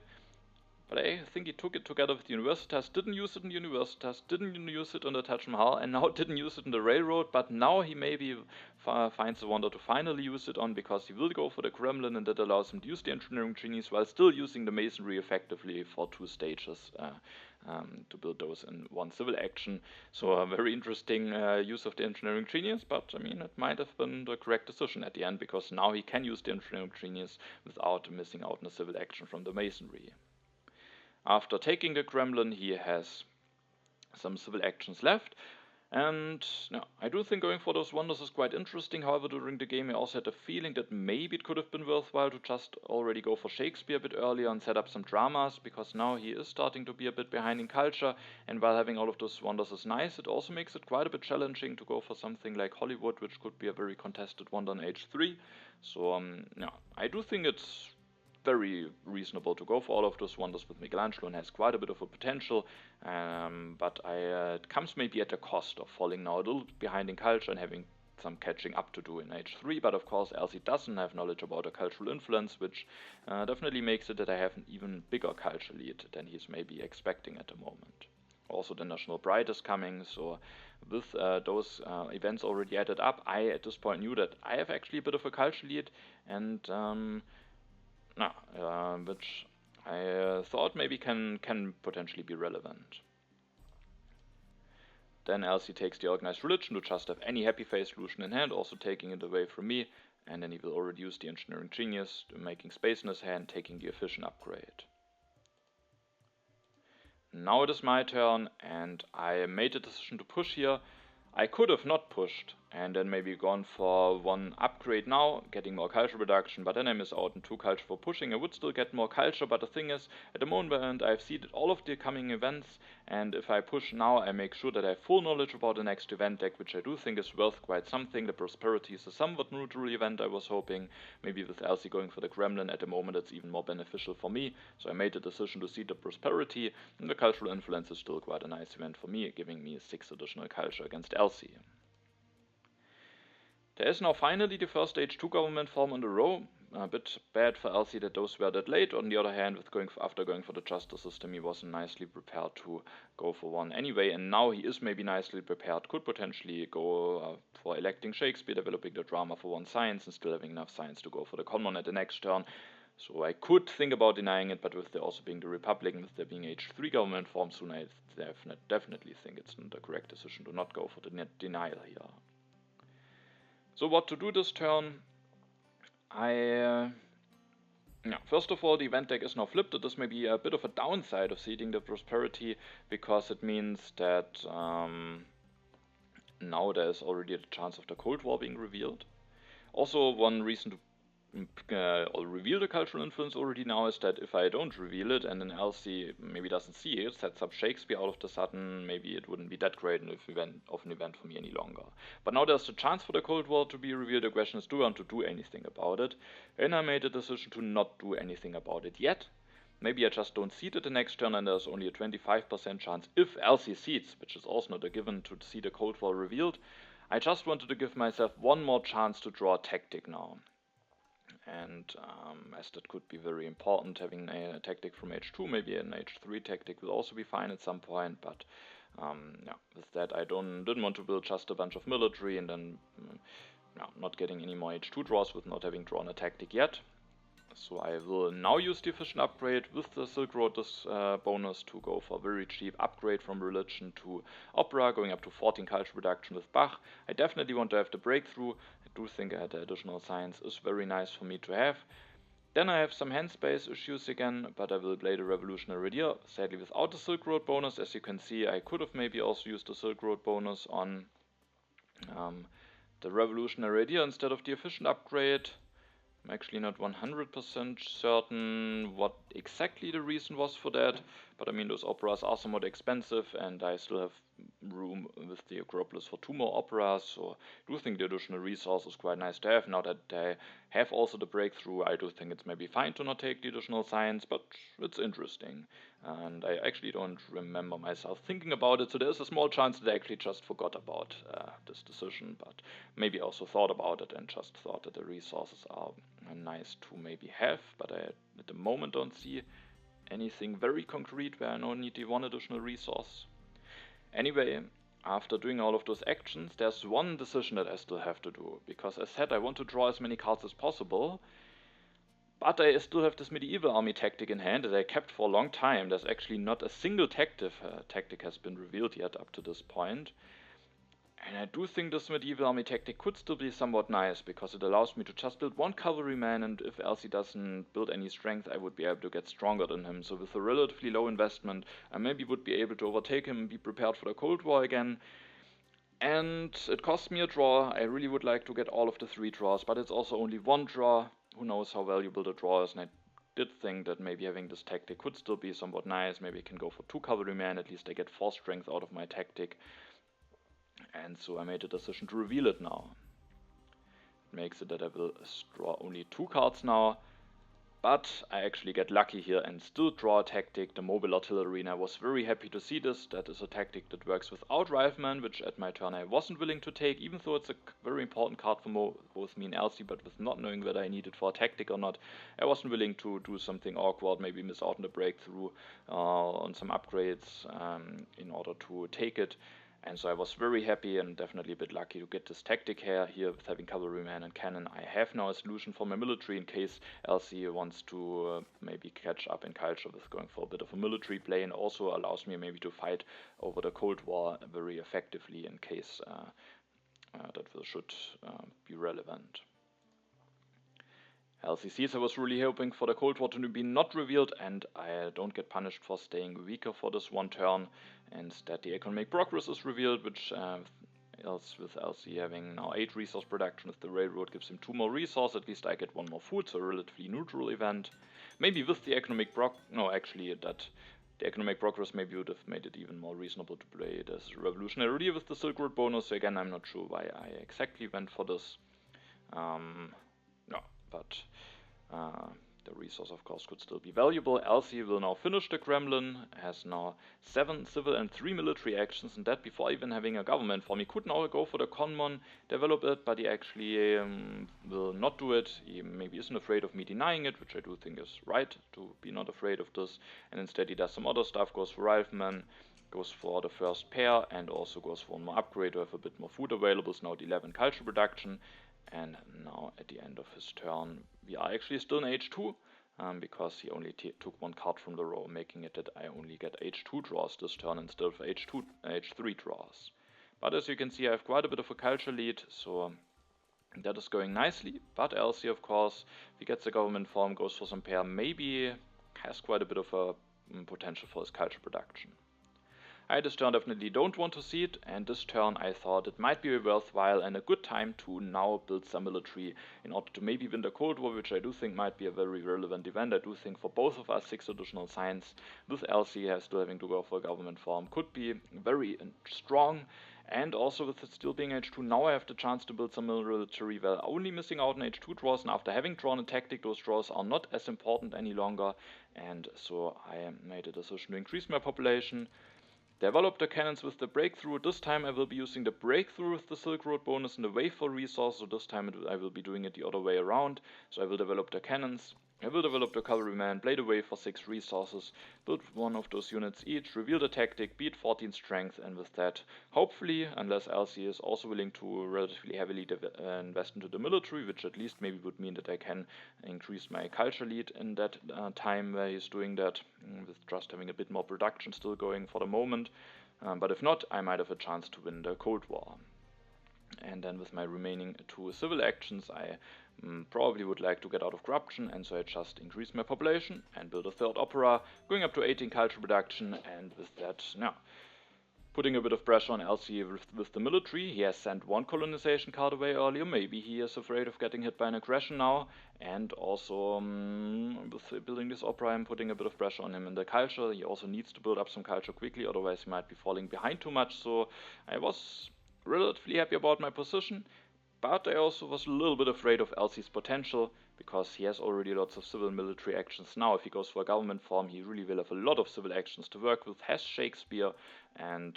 But I think he took it together with the Universitas, didn't use it in the Universitas, didn't use it on the Taj Mahal, and now didn't use it in the railroad, but now he maybe finds a wonder to finally use it on, because he will go for the Kremlin, and that allows him to use the engineering genius while still using the masonry effectively for 2 stages to build those in 1 civil action. So a very interesting use of the engineering genius, but I mean, it might have been the correct decision at the end, because now he can use the engineering genius without missing out on a civil action from the masonry. After taking the Kremlin, he has some civil actions left, and I do think going for those wonders is quite interesting. However, during the game I also had a feeling that maybe it could have been worthwhile to just already go for Shakespeare a bit earlier and set up some dramas, because now he is starting to be a bit behind in culture, and while having all of those wonders is nice, it also makes it quite a bit challenging to go for something like Hollywood, which could be a very contested wonder on H3. So I do think it's very reasonable to go for all of those wonders with Michelangelo, and has quite a bit of a potential, but it comes maybe at the cost of falling now a little bit behind in culture and having some catching up to do in H3, but of course Elsie doesn't have knowledge about a cultural influence, which definitely makes it that I have an even bigger culture lead than he's maybe expecting at the moment. Also the National Pride is coming, so with those events already added up, I at this point knew that I have actually a bit of a culture lead, and which I thought maybe can potentially be relevant. Then Elsie takes the organized religion to just have any happy face solution in hand, also taking it away from me, and then he will already use the engineering genius, making space in his hand, taking the efficient upgrade. Now it is my turn, and I made a decision to push here. I could have not pushed and then maybe gone for 1 upgrade now, getting more culture production, but then I miss out on 2 culture for pushing. I would still get more culture, but the thing is, at the moment I've seeded all of the coming events, and if I push now, I make sure that I have full knowledge about the next event deck, which I do think is worth quite something. The Prosperity is a somewhat neutral event, I was hoping. Maybe with Elsie going for the Kremlin, at the moment it's even more beneficial for me, so I made the decision to seed the Prosperity, and the Cultural Influence is still quite a nice event for me, giving me 6 additional culture against Elsie. There is now finally the first stage 2 government form in a row. A bit bad for LC that those were that late. On the other hand, after going for the justice system, he wasn't nicely prepared to go for one anyway, and now he is maybe nicely prepared, could potentially go for electing Shakespeare, developing the drama for one science, and still having enough science to go for the common at the next turn. So I could think about denying it, but with there also being the Republican, with there being H3 government form soon, I definitely think it's the correct decision to not go for the denial here. So what to do this turn? First of all, the event deck is now flipped. This may be a bit of a downside of seeding the prosperity, because it means that now there is already the chance of the Cold War being revealed. Also, one reason to reveal the cultural influence already now is that if I don't reveal it and then LC maybe doesn't see it, sets up Shakespeare all of a sudden, maybe it wouldn't be that great of an event for me any longer. But now there's the chance for the Cold War to be revealed. The question is, do I want to do anything about it? And I made a decision to not do anything about it yet. Maybe I just don't seed it the next turn, and there's only a 25% chance if LC seeds, which is also not a given, to see the Cold War revealed. I just wanted to give myself one more chance to draw a tactic now. And as that could be very important, having a tactic from H2, maybe an H3 tactic will also be fine at some point, but with that I didn't want to build just a bunch of military and then not getting any more H2 draws with not having drawn a tactic yet. So I will now use the efficient upgrade with the Silk Road bonus to go for a very cheap upgrade from religion to opera, going up to 14 culture reduction with Bach. I definitely want to have the breakthrough. I do think the additional science is very nice for me to have. Then I have some hand space issues again, but I will play the Revolutionary Deer, sadly without the Silk Road bonus. As you can see, I could have maybe also used the Silk Road bonus on the Revolutionary Deer instead of the efficient upgrade. I'm actually not 100% certain what exactly the reason was for that, but I mean those operas are somewhat expensive and I still have room with the Acropolis for 2 more operas, so I do think the additional resource is quite nice to have. Now that I have also the breakthrough, I do think it's maybe fine to not take the additional science, but it's interesting. And I actually don't remember myself thinking about it, so there's a small chance that I actually just forgot about this decision, but maybe also thought about it and just thought that the resources are nice to maybe have, but I at the moment don't see anything very concrete where I now need the one additional resource. Anyway, after doing all of those actions, there's one decision that I still have to do, because as said, I want to draw as many cards as possible, but I still have this medieval army tactic in hand that I kept for a long time. There's actually not a single tactic has been revealed yet up to this point. And I do think this medieval army tactic could still be somewhat nice, because it allows me to just build one cavalryman, and if Elsie doesn't build any strength, I would be able to get stronger than him. So with a relatively low investment, I maybe would be able to overtake him and be prepared for the Cold War again. And it costs me a draw. I really would like to get all of the 3 draws, but it's also only 1 draw. Who knows how valuable the draw is, and I did think that maybe having this tactic could still be somewhat nice. Maybe I can go for 2 cavalrymen, at least I get 4 strength out of my tactic. And so I made a decision to reveal it now. It makes it that I will draw only 2 cards now, but I actually get lucky here and still draw a tactic, the mobile artillery, and I was very happy to see this. That is a tactic that works without Rifleman, which at my turn I wasn't willing to take, even though it's a very important card for both me and Elsie, but with not knowing whether I need it for a tactic or not, I wasn't willing to do something awkward, maybe miss out on the breakthrough on some upgrades in order to take it. And so I was very happy and definitely a bit lucky to get this tactic here with having cavalryman and cannon. I have now a solution for my military in case LC wants to maybe catch up in culture with going for a bit of a military play, and also allows me maybe to fight over the Cold War very effectively in case that should be relevant. LCCs, I was really hoping for the Cold War to be not revealed, and I don't get punished for staying weaker for this one turn. Instead, the economic progress is revealed, which with LC having now 8 resource production with the railroad gives him 2 more resource. At least I get 1 more food, so a relatively neutral event. Maybe with the economic the economic progress maybe would have made it even more reasonable to play this Revolutionary with the Silk Road bonus. So again, I'm not sure why I exactly went for this. The resource, of course, could still be valuable. LC will now finish the Kremlin, has now 7 civil and 3 military actions, and that before even having a government form. He could now go for the Conmon, develop it, but he actually will not do it. He maybe isn't afraid of me denying it, which I do think is right, to be not afraid of this, and instead he does some other stuff, goes for Rifleman, goes for the first pair, and also goes for one more upgrade to have a bit more food available. So now at 11 culture production. And now at the end of his turn, we are actually still in H2, because he only took 1 card from the row, making it that I only get H2 draws this turn instead of H3 draws. But as you can see, I have quite a bit of a culture lead, so that is going nicely. But LC, of course, if he gets the government form, goes for some pair, maybe has quite a bit of a potential for his culture production. I this turn definitely don't want to see it, and this turn I thought it might be worthwhile and a good time to now build some military in order to maybe win the Cold War, which I do think might be a very relevant event. I do think for both of us 6 additional signs with LC still having to go for a government form could be very strong. And also with it still being H2, now I have the chance to build some military while only missing out on H2 draws, and after having drawn a tactic, those draws are not as important any longer, and so I made a decision to increase my population. Develop the cannons with the breakthrough. This time I will be using the breakthrough with the Silk Road bonus and the wave for resource, so this time I will be doing it the other way around. So I will develop the cannons, I will develop the cavalryman, play the wave for 6 resources, build one of those units each, reveal the tactic, beat 14 strength, and with that, hopefully, unless LC is also willing to relatively heavily invest into the military, which at least maybe would mean that I can increase my culture lead in that time where he's doing that, with just having a bit more production still going for the moment. But if not, I might have a chance to win the Cold War. And then with my remaining 2 civil actions, I probably would like to get out of corruption, and so I just increase my population and build a 3rd opera, going up to 18 culture production, and with that, now putting a bit of pressure on LC with the military. He has sent 1 colonization card away earlier, maybe he is afraid of getting hit by an aggression now, and also with building this opera I'm putting a bit of pressure on him in the culture. He also needs to build up some culture quickly, otherwise he might be falling behind too much, so I was relatively happy about my position. But I also was a little bit afraid of LC's potential, because he has already lots of civil and military actions now. If he goes for a government form, he really will have a lot of civil actions to work with, has Shakespeare, and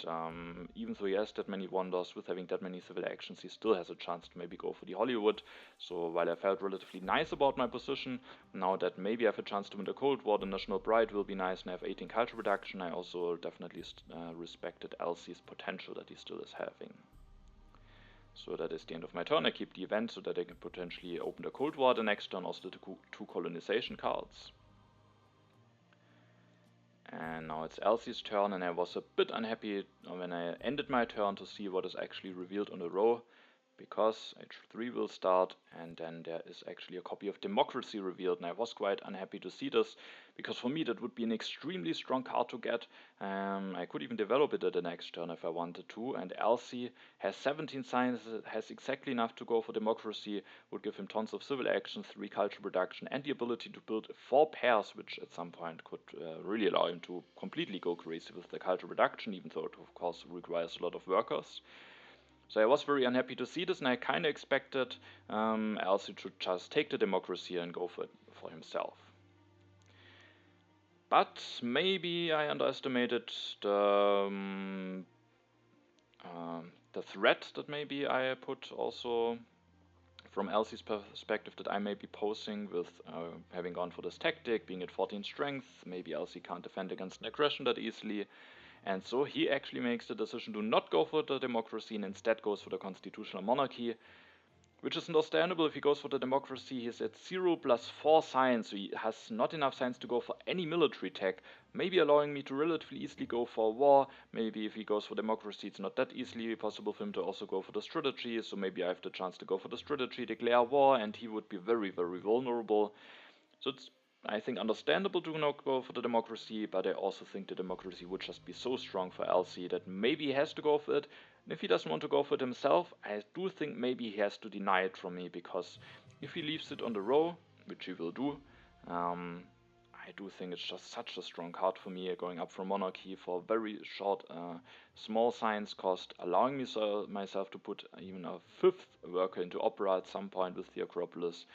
even though he has that many wonders, with having that many civil actions, he still has a chance to maybe go for the Hollywood. So while I felt relatively nice about my position, now that maybe I have a chance to win the Cold War, the National Pride will be nice, and I have 18 culture production, I also definitely respected LC's potential that he still is having. So that is the end of my turn. I keep the event so that I can potentially open the Cold War the next turn, also the 2 colonization cards. And now it's LC's turn, and I was a bit unhappy when I ended my turn to see what is actually revealed on the row, because H3 will start, and then there is actually a copy of Democracy revealed, and I was quite unhappy to see this, because for me that would be an extremely strong card to get. I could even develop it at the next turn if I wanted to, and LC has 17 signs, has exactly enough to go for Democracy, would give him tons of civil actions, 3 culture production, and the ability to build 4 pairs, which at some point could really allow him to completely go crazy with the culture production, even though it of course requires a lot of workers. So I was very unhappy to see this, and I kind of expected LC to just take the Democracy and go for it for himself. But maybe I underestimated the threat that maybe I put also from LC's perspective that I may be posing with having gone for this tactic, being at 14 strength. Maybe LC can't defend against an aggression that easily. And so he actually makes the decision to not go for the Democracy and instead goes for the Constitutional Monarchy, which is understandable. If he goes for the Democracy, he's at 0 plus 4 signs, so he has not enough signs to go for any military tech, maybe allowing me to relatively easily go for a war. Maybe if he goes for Democracy, it's not that easily possible for him to also go for the strategy, so maybe I have the chance to go for the strategy, declare war, and he would be very, very vulnerable. So it's, I think, understandable to not go for the Democracy, but I also think the Democracy would just be so strong for LC that maybe he has to go for it. And if he doesn't want to go for it himself, I do think maybe he has to deny it from me, because if he leaves it on the row, which he will do, I do think it's just such a strong card for me, going up from Monarchy for very short, small science cost, allowing me myself to put even a 5th worker into Opera at some point with the Acropolis.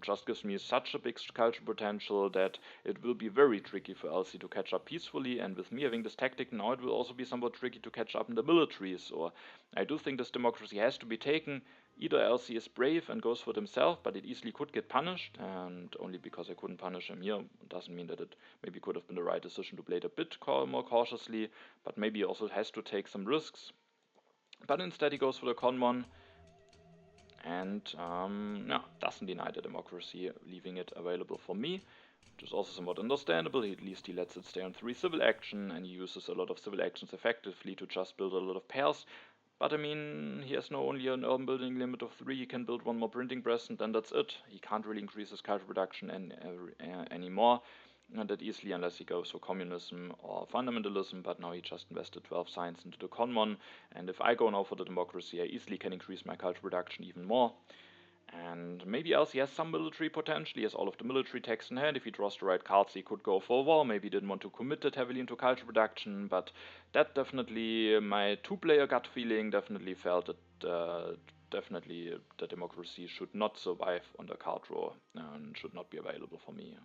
Just gives me such a big culture potential that it will be very tricky for LC to catch up peacefully, and with me having this tactic now, it will also be somewhat tricky to catch up in the military. So I do think this democracy has to be taken. Either LC is brave and goes for it himself, but it easily could get punished, and only because I couldn't punish him here doesn't mean that it maybe could have been the right decision to play it a bit more cautiously, but maybe he also has to take some risks. But instead he goes for the Conmon, and doesn't deny the democracy, leaving it available for me, which is also somewhat understandable. At least he lets it stay on 3 civil action, and he uses a lot of civil actions effectively to just build a lot of pairs. But I mean, he has only an urban building limit of 3, he can build 1 more printing press, and then that's it. He can't really increase his culture production anymore that easily, unless he goes for communism or fundamentalism, but now he just invested 12 science into the Conmon, and if I go now for the democracy, I easily can increase my culture production even more. And maybe else he has some military potential, he has all of the military techs in hand. If he draws the right cards, he could go for a war. Maybe he didn't want to commit that heavily into culture production, but that definitely, my 2-player gut feeling definitely felt that definitely the democracy should not survive on the card draw and should not be available for me.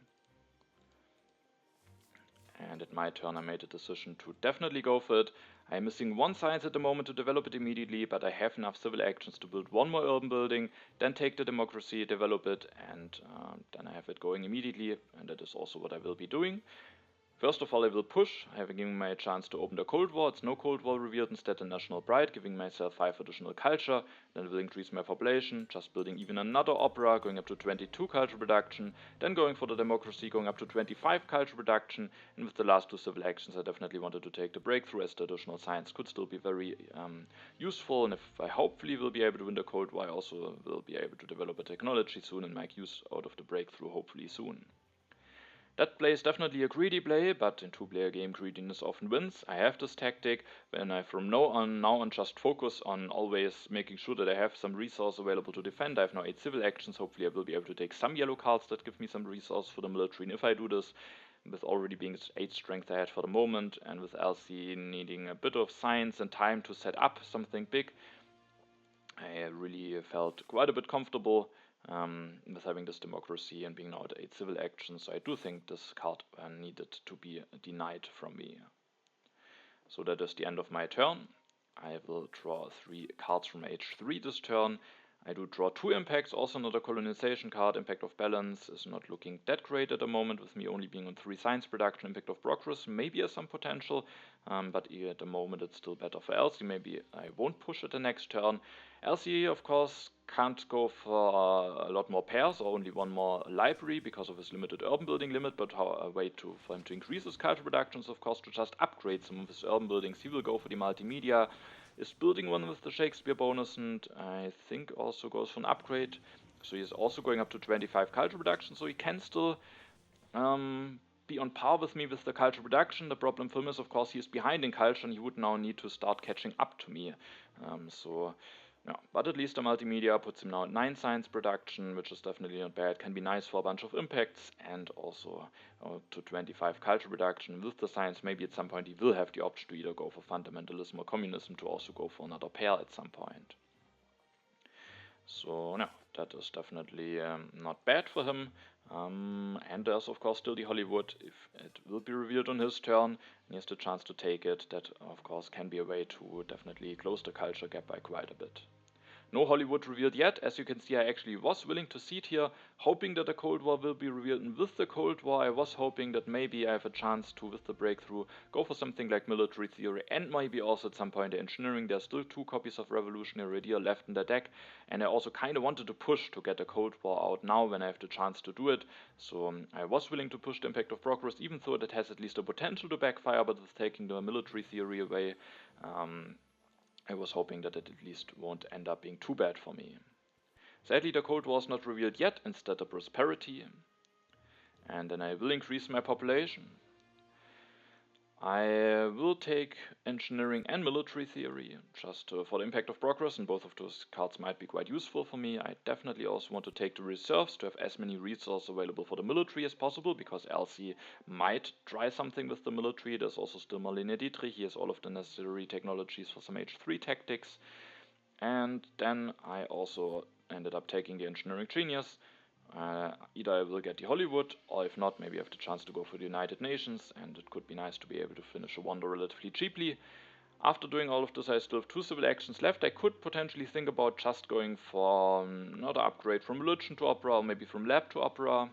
And at my turn I made a decision to definitely go for it. I'm missing 1 science at the moment to develop it immediately, but I have enough civil actions to build 1 more urban building, then take the democracy, develop it, and then I have it going immediately, and that is also what I will be doing. First of all, I will push, having given my a chance to open the Cold War. It's no Cold War revealed, instead a National Pride, giving myself 5 additional culture. Then will increase my population, just building even another opera, going up to 22 culture production. Then going for the democracy, going up to 25 culture production. And with the last 2 civil actions, I definitely wanted to take the breakthrough, as the additional science could still be very useful. And if I hopefully will be able to win the Cold War, I also will be able to develop a technology soon and make use out of the breakthrough hopefully soon. That play is definitely a greedy play, but in 2-player game greediness often wins. I have this tactic, when I from now on just focus on always making sure that I have some resource available to defend. I have now 8 civil actions, hopefully I will be able to take some yellow cards that give me some resource for the military, and if I do this, with already being 8 strength I had for the moment, and with LC needing a bit of science and time to set up something big, I really felt quite a bit comfortable with having this democracy and being now at 8 civil actions. So I do think this card needed to be denied from me. So that is the end of my turn. I will draw 3 cards from H3 this turn. I do draw 2 impacts, also another colonization card. Impact of Balance is not looking that great at the moment, with me only being on 3 science production. Impact of Progress maybe has some potential, but at the moment it's still better for LC. Maybe I won't push it the next turn. LC, of course, can't go for a lot more pairs or only 1 more library because of his limited urban building limit, but a way for him to increase his culture production is, of course, to just upgrade some of his urban buildings. He will go for the multimedia, is building 1 with the Shakespeare bonus, and I think also goes for an upgrade. So he's also going up to 25 culture production, so he can still be on par with me with the culture production. The problem for him is, of course, he is behind in culture, and he would now need to start catching up to me. Yeah, but at least the multimedia puts him now at 9 science production, which is definitely not bad. Can be nice for a bunch of impacts, and also to 25 culture production. With the science, maybe at some point he will have the option to either go for fundamentalism or communism, to also go for another pair at some point. So no, that is definitely not bad for him. And there's of course still the Hollywood. If it will be revealed on his turn and he has the chance to take it, that of course can be a way to definitely close the culture gap by quite a bit. No Hollywood revealed yet. As you can see, I actually was willing to seed here, hoping that the Cold War will be revealed. And with the Cold War, I was hoping that maybe I have a chance to, with the breakthrough, go for something like military theory, and maybe also at some point the engineering. There's still 2 copies of Revolutionary Idea left in the deck, and I also kind of wanted to push to get the Cold War out now when I have the chance to do it. So I was willing to push the Impact of Progress, even though that has at least a potential to backfire, but with taking the military theory away, I was hoping that it at least won't end up being too bad for me. Sadly, the Cold War is not revealed yet, instead the Prosperity. And then I will increase my population. I will take engineering and military theory just for the impact of progress, and both of those cards might be quite useful for me. I definitely also want to take the reserves to have as many resources available for the military as possible, because LC might try something with the military. There's also still Marlene Dietrich. He has all of the necessary technologies for some H3 tactics. And then I also ended up taking the engineering genius. Either I will get the Hollywood, or if not, maybe I have the chance to go for the United Nations, and it could be nice to be able to finish a wonder relatively cheaply. After doing all of this, I still have 2 civil actions left. I could potentially think about just going for another upgrade from religion to opera, or maybe from lab to opera.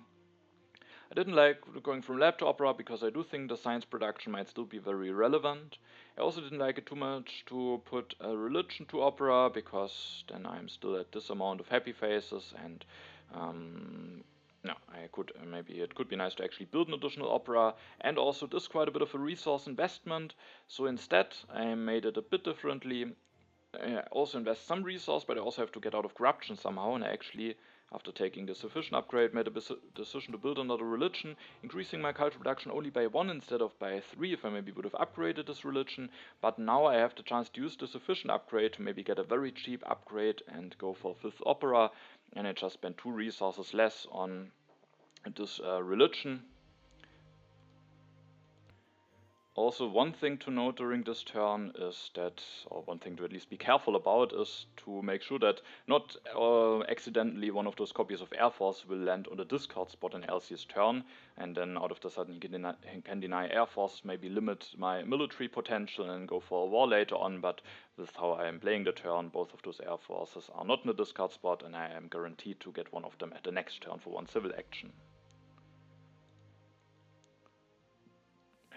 I didn't like going from lab to opera because I do think the science production might still be very relevant. I also didn't like it too much to put a religion to opera, because then I'm still at this amount of happy faces, and no, I could maybe it could be nice to actually build an additional opera, and also this is quite a bit of a resource investment. So instead, I made it a bit differently. I also invest some resource, but I also have to get out of corruption somehow, and I actually, after taking the sufficient upgrade, made a decision to build another religion, increasing my culture production only by 1 instead of by 3 if I maybe would have upgraded this religion. But now I have the chance to use the sufficient upgrade to maybe get a very cheap upgrade and go for 5th opera, and I just spent 2 resources less on this religion. Also, one thing to note during this turn is that, or one thing to at least be careful about, is to make sure that not accidentally one of those copies of Air Force will land on the discard spot in LC's turn, and then out of the sudden he can deny Air Force, maybe limit my military potential and go for a war later on. But with how I am playing the turn, both of those Air Forces are not in the discard spot, and I am guaranteed to get one of them at the next turn for 1 civil action.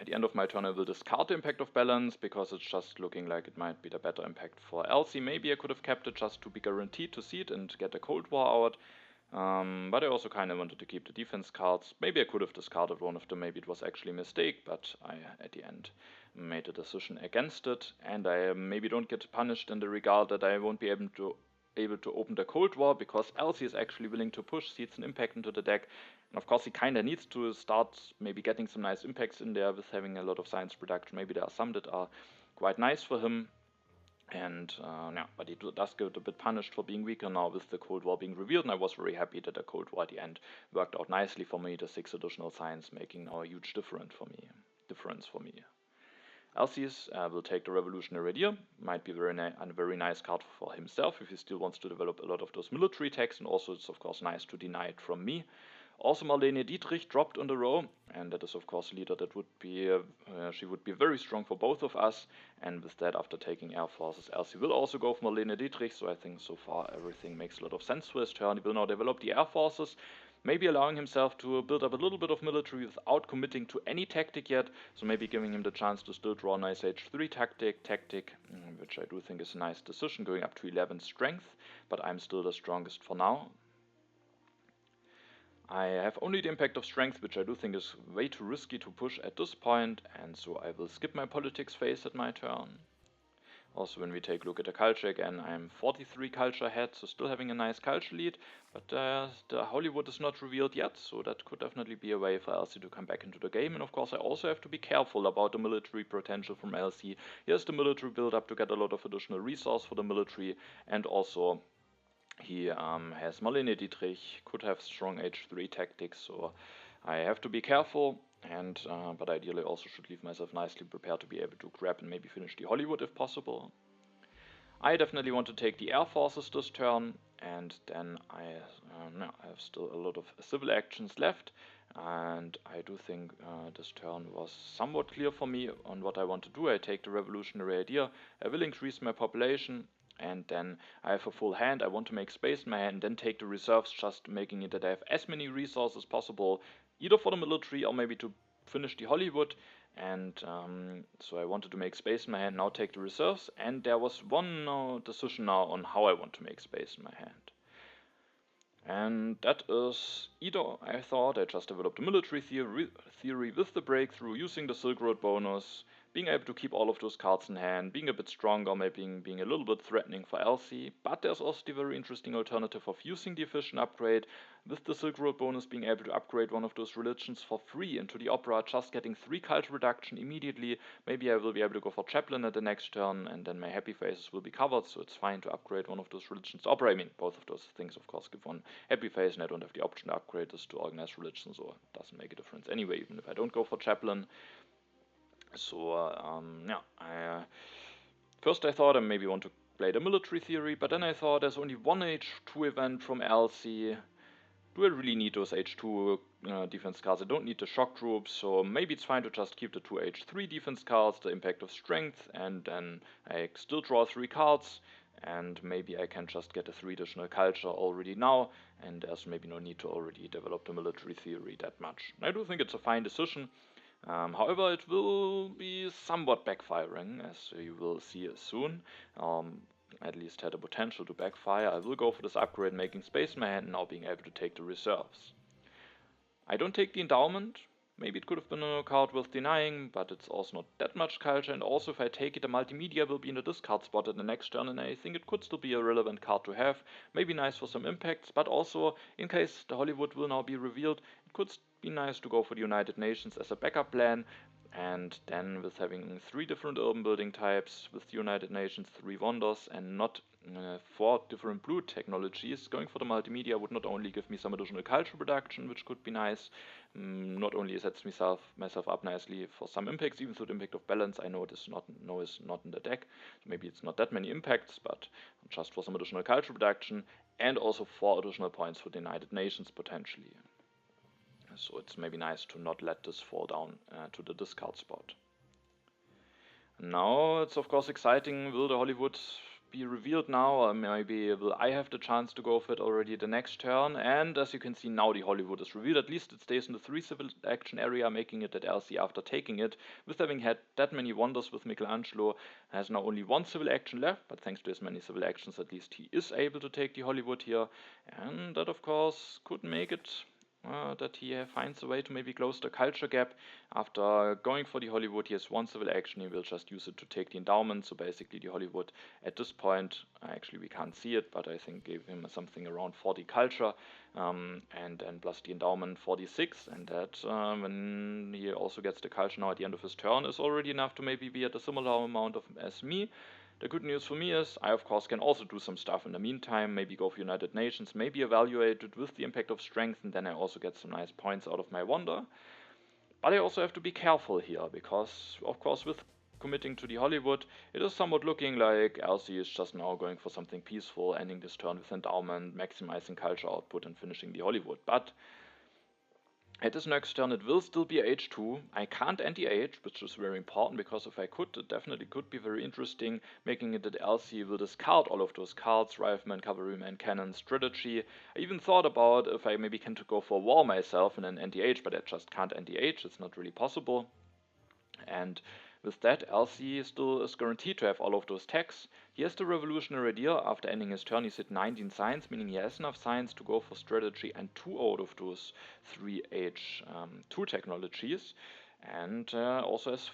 At the end of my turn I will discard the impact of balance, because it's just looking like it might be the better impact for Elsie. Maybe I could have kept it just to be guaranteed to see it and get a Cold War out. But I also kind of wanted to keep the defense cards. Maybe I could have discarded one of them, maybe it was actually a mistake, but I at the end made a decision against it. And I maybe don't get punished in the regard that I won't be able to open the Cold War, because Elsie is actually willing to push Seeds and Impact into the deck. And of course he kinda needs to start maybe getting some nice impacts in there with having a lot of science production. Maybe there are some that are quite nice for him. And yeah, but he does get a bit punished for being weaker now with the Cold War being revealed, and I was very happy that the Cold War at the end worked out nicely for me, the 6 additional science making now a huge difference for me. Alcius will take the Revolutionary Idea, might be a very nice card for himself if he still wants to develop a lot of those military techs, and also it's of course nice to deny it from me. Also Marlene Dietrich dropped on the row, and that is of course a leader that would be, she would be very strong for both of us, and with that after taking Air Forces, Elsie will also go for Marlene Dietrich, so I think so far everything makes a lot of sense for his turn. He will now develop the Air Forces, maybe allowing himself to build up a little bit of military without committing to any tactic yet, so maybe giving him the chance to still draw a nice H3 tactic, which I do think is a nice decision, going up to 11 strength, but I'm still the strongest for now. I have only the impact of strength, which I do think is way too risky to push at this point, and so I will skip my politics phase at my turn. Also, when we take a look at the culture again, I'm 43 culture ahead, so still having a nice culture lead, but the Hollywood is not revealed yet, so that could definitely be a way for Elsie to come back into the game. And of course I also have to be careful about the military potential from Elsie. He has the military build up to get a lot of additional resource for the military, and also he has Marlene Dietrich, could have strong H3 tactics, so I have to be careful, and but ideally also should leave myself nicely prepared to be able to grab and maybe finish the Hollywood if possible. I definitely want to take the Air Forces this turn, and then I have still a lot of civil actions left, and I do think this turn was somewhat clear for me on what I want to do. I take the Revolutionary Idea, I will increase my population, and then I have a full hand. I want to make space in my hand, and then take the reserves, just making it that I have as many resources as possible, either for the military or maybe to finish the Hollywood. And so I wanted to make space in my hand, now take the reserves, and there was one decision now on how I want to make space in my hand. And that is either I just developed a military theory with the breakthrough using the Silk Road bonus, being able to keep all of those cards in hand, being a bit stronger, maybe being a little bit threatening for LC. But there's also the very interesting alternative of using the efficient upgrade with the Silk Road bonus, being able to upgrade one of those religions for free into the Opera, just getting 3 cult reduction immediately. Maybe I will be able to go for Chaplain at the next turn, and then my happy faces will be covered, so it's fine to upgrade one of those religions to Opera. I mean, both of those things, of course, give one happy face, and I don't have the option to upgrade this to Organized Religion, so it doesn't make a difference anyway, even if I don't go for Chaplain. So, first I thought I maybe want to play the military theory, but then I thought there's only one H2 event from LC. Do I really need those H2 defense cards? I don't need the shock troops, so maybe it's fine to just keep the 2 H3 defense cards, the impact of strength, and then I still draw 3 cards, and maybe I can just get a 3 additional culture already now, and there's maybe no need to already develop the military theory that much. I do think it's a fine decision. However, it will be somewhat backfiring, as you will see soon. At least had the potential to backfire. I will go for this upgrade, making space in my hand, now being able to take the reserves. I don't take the endowment. Maybe it could have been a card worth denying, but it's also not that much culture, and also if I take it, the multimedia will be in the discard spot at the next turn, and I think it could still be a relevant card to have. Maybe nice for some impacts, but also, in case the Hollywood will now be revealed, it could be nice to go for the United Nations as a backup plan. And then with having 3 different urban building types with the United Nations, 3 wonders, and not 4 different blue technologies, going for the multimedia would not only give me some additional culture production, which could be nice, not only sets myself up nicely for some impacts, even though the impact of balance I know is not in the deck. So maybe it's not that many impacts, but just for some additional culture production, and also 4 additional points for the United Nations potentially. So it's maybe nice to not let this fall down to the discard spot. Now it's of course exciting. Will the Hollywood be revealed now, or maybe will I have the chance to go for it already the next turn? And as you can see, now the Hollywood is revealed. At least it stays in the 3 civil action area, making it at LC after taking it. With having had that many wonders with Michelangelo, has now only 1 civil action left, but thanks to his many civil actions, at least he is able to take the Hollywood here. And that of course could make it that he finds a way to maybe close the culture gap. After going for the Hollywood, he has 1 civil action, he will just use it to take the endowment. So basically the Hollywood at this point, actually we can't see it, but I think gave him something around 40 culture, and then plus the endowment 46, and that when he also gets the culture now at the end of his turn is already enough to maybe be at a similar amount as me. The good news for me is I of course can also do some stuff in the meantime, maybe go for United Nations, maybe evaluate it with the impact of strength, and then I also get some nice points out of my wonder. But I also have to be careful here, because of course with committing to the Hollywood, it is somewhat looking like LC is just now going for something peaceful, ending this turn with endowment, maximizing culture output and finishing the Hollywood. But at this next turn it will still be H2. I can't anti-H, which is very important, because if I could, it definitely could be very interesting, making it that LC will discard all of those cards, Rifleman, Cavalryman, Cannon, Strategy. I even thought about if I maybe can go for War myself in an anti-H, but I just can't anti-H, it's not really possible. And with that, LC still is guaranteed to have all of those techs. He has the revolutionary idea. After ending his turn, he's hit 19 science, meaning he has enough science to go for strategy and 2 out of those 3 H2 technologies. And also has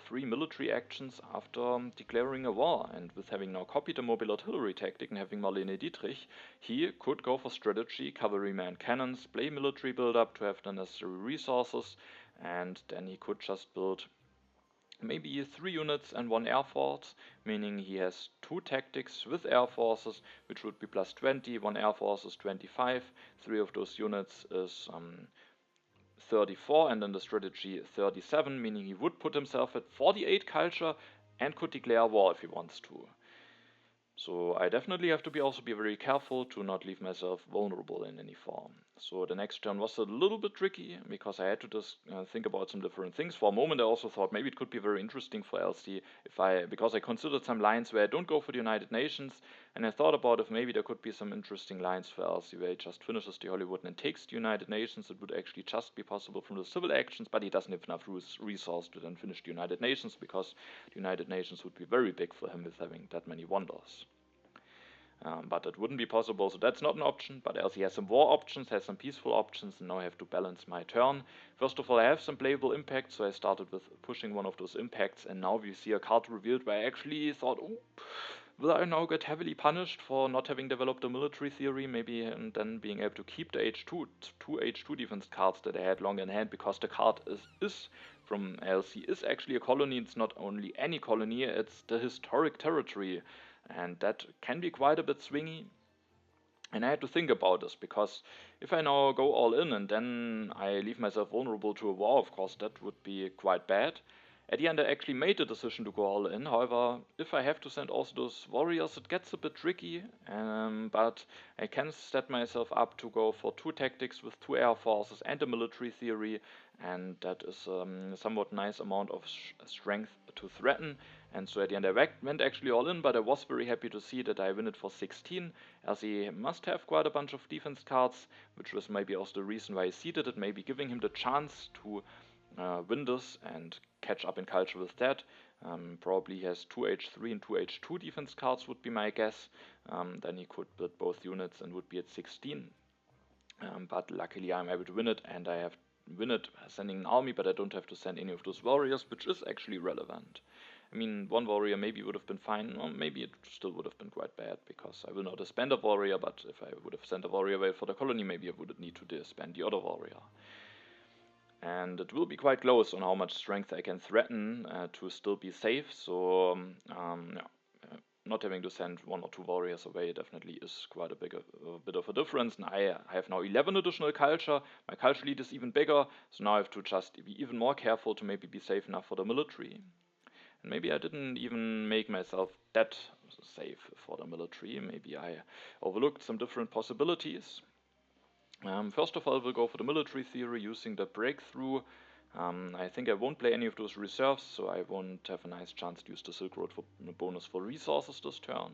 3 military actions after declaring a war. And with having now copied the mobile artillery tactic and having Marlene Dietrich, he could go for strategy, cavalryman, cannons, play military build-up to have the necessary resources, and then he could just build maybe 3 units and 1 air force, meaning he has 2 tactics with air forces, which would be plus 20, 1 air force is 25, 3 of those units is 34, and then the strategy 37, meaning he would put himself at 48 culture and could declare war if he wants to. So I definitely have to also be very careful to not leave myself vulnerable in any form. So the next turn was a little bit tricky, because I had to just think about some different things. For a moment I also thought maybe it could be very interesting for LC because I considered some lines where I don't go for the United Nations, and I thought about if maybe there could be some interesting lines for LC where he just finishes the Hollywood and takes the United Nations. It would actually just be possible from the civil actions, but he doesn't have enough resource to then finish the United Nations, because the United Nations would be very big for him with having that many wonders. but it wouldn't be possible, so that's not an option. But LC has some war options, has some peaceful options, and now I have to balance my turn. First of all, I have some playable impacts, so I started with pushing one of those impacts, and now we see a card revealed where I actually thought, oh, will I now get heavily punished for not having developed a military theory, maybe, and then being able to keep the two H2 defense cards that I had long in hand, because the card is from LC is actually a colony. It's not only any colony, it's the historic territory, and that can be quite a bit swingy. And I had to think about this, because if I now go all in and then I leave myself vulnerable to a war, of course that would be quite bad. At the end I actually made the decision to go all in. However, if I have to send also those warriors, it gets a bit tricky, but I can set myself up to go for 2 tactics with 2 air forces and a military theory, and that is a somewhat nice amount of strength to threaten. And so at the end I went actually all in, but I was very happy to see that I win it for 16, as he must have quite a bunch of defense cards, which was maybe also the reason why I seeded it, maybe giving him the chance to win this and catch up in culture with that. Probably he has 2 H3 and 2 H2 defense cards would be my guess. Then he could build both units and would be at 16. But luckily I'm able to win it, and I have win it sending an army, but I don't have to send any of those warriors, which is actually relevant. I mean, 1 warrior maybe would have been fine, or maybe it still would have been quite bad, because I will not disband a warrior, but if I would have sent a warrior away for the colony, maybe I wouldn't need to disband the other warrior. And it will be quite close on how much strength I can threaten to still be safe, so not having to send 1 or 2 warriors away definitely is quite a bit of a difference. And I have now 11 additional culture, my culture lead is even bigger, so now I have to just be even more careful to maybe be safe enough for the military. And maybe I didn't even make myself that safe for the military, maybe I overlooked some different possibilities. First of all, we'll go for the military theory using the breakthrough. I think I won't play any of those reserves, so I won't have a nice chance to use the Silk Road for a bonus for resources this turn.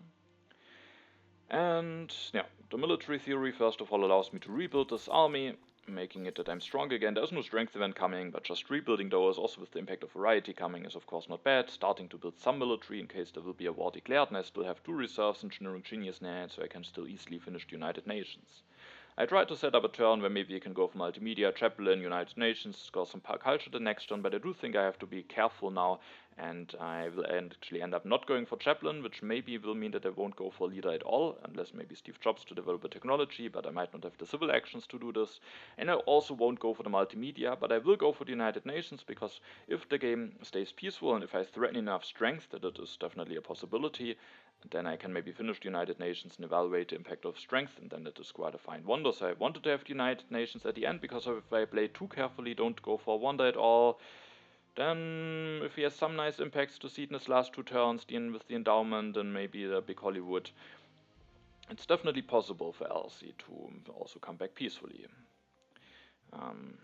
And yeah, the military theory first of all allows me to rebuild this army, making it that I'm strong again. There's no strength event coming, but just rebuilding those, also with the impact of variety coming, is of course not bad. Starting to build some military in case there will be a war declared, and I still have 2 reserves engineering genius in hand, so I can still easily finish the United Nations. I tried to set up a turn where maybe I can go for multimedia, Chaplain, United Nations, score some culture the next turn, but I do think I have to be careful now, and I will actually end up not going for Chaplain, which maybe will mean that I won't go for leader at all, unless maybe Steve Jobs to develop a technology, but I might not have the civil actions to do this. And I also won't go for the multimedia, but I will go for the United Nations, because if the game stays peaceful and if I threaten enough strength, that it is definitely a possibility, then I can maybe finish the United Nations and evaluate the impact of strength, and then it is quite a fine wonder. So I wanted to have the United Nations at the end, because if I play too carefully, don't go for wonder at all, then if he has some nice impacts to seed in his last 2 turns, with the endowment and maybe the big Hollywood, it's definitely possible for LC to also come back peacefully.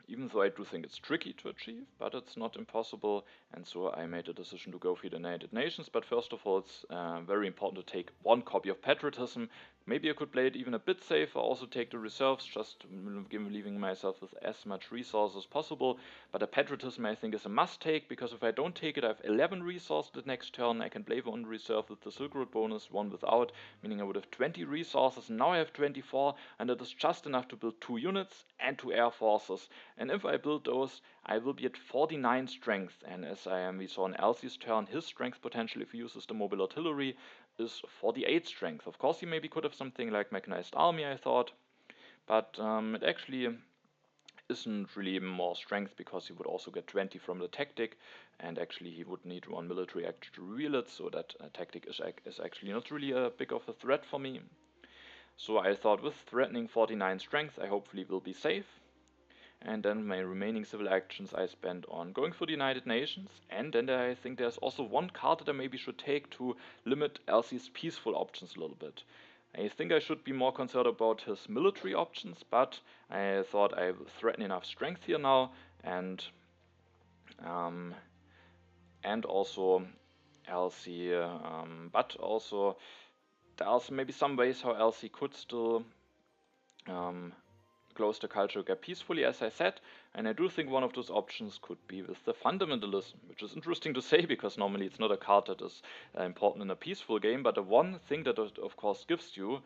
Even though I do think it's tricky to achieve, but it's not impossible, and so I made a decision to go for the United Nations. But first of all, it's very important to take 1 copy of Patriotism. Maybe I could play it even a bit safer, also take the reserves, just leaving myself with as much resources as possible. But the Patriotism I think is a must take, because if I don't take it, I have 11 resources the next turn. I can play 1 reserve with the Silk Road bonus, 1 without, meaning I would have 20 resources. Now I have 24, and it is just enough to build 2 units and 2 air forces. And if I build those, I will be at 49 strength, and as we saw in Elsie's turn, his strength potential, if he uses the mobile artillery, is 48 strength. Of course, he maybe could have something like mechanized army, I thought, but it actually isn't really more strength, because he would also get 20 from the tactic, and actually he would need 1 military action to reveal it, so that tactic is actually not really a big of a threat for me. So I thought, with threatening 49 strength, I hopefully will be safe. And then my remaining civil actions I spent on going for the United Nations, and then I think there's also 1 card that I maybe should take to limit Elsie's peaceful options a little bit. I think I should be more concerned about his military options, but I thought I will threaten enough strength here now, and also Elsie, but also there are maybe some ways how Elsie could still close the cultural gap peacefully, as I said. And I do think one of those options could be with the Fundamentalism, which is interesting to say because normally it's not a card that is important in a peaceful game, but the one thing that it of course gives you,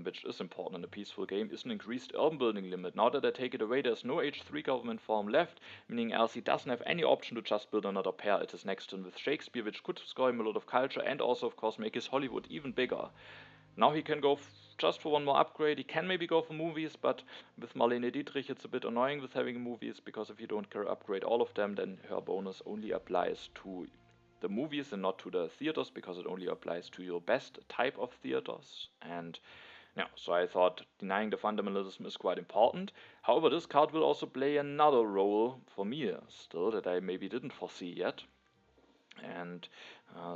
which is important in a peaceful game, is an increased urban building limit. Now that I take it away, there's no H3 government farm left, meaning LC doesn't have any option to just build another pair at his next turn with Shakespeare, which could score him a lot of culture and also of course make his Hollywood even bigger. Now he can go just for one more upgrade. He can maybe go for movies, but with Marlene Dietrich it's a bit annoying with having movies, because if you don't upgrade all of them, then her bonus only applies to the movies and not to the theaters, because it only applies to your best type of theaters. And yeah, so I thought denying the fundamentalism is quite important. However, this card will also play another role for me still that I maybe didn't foresee yet. And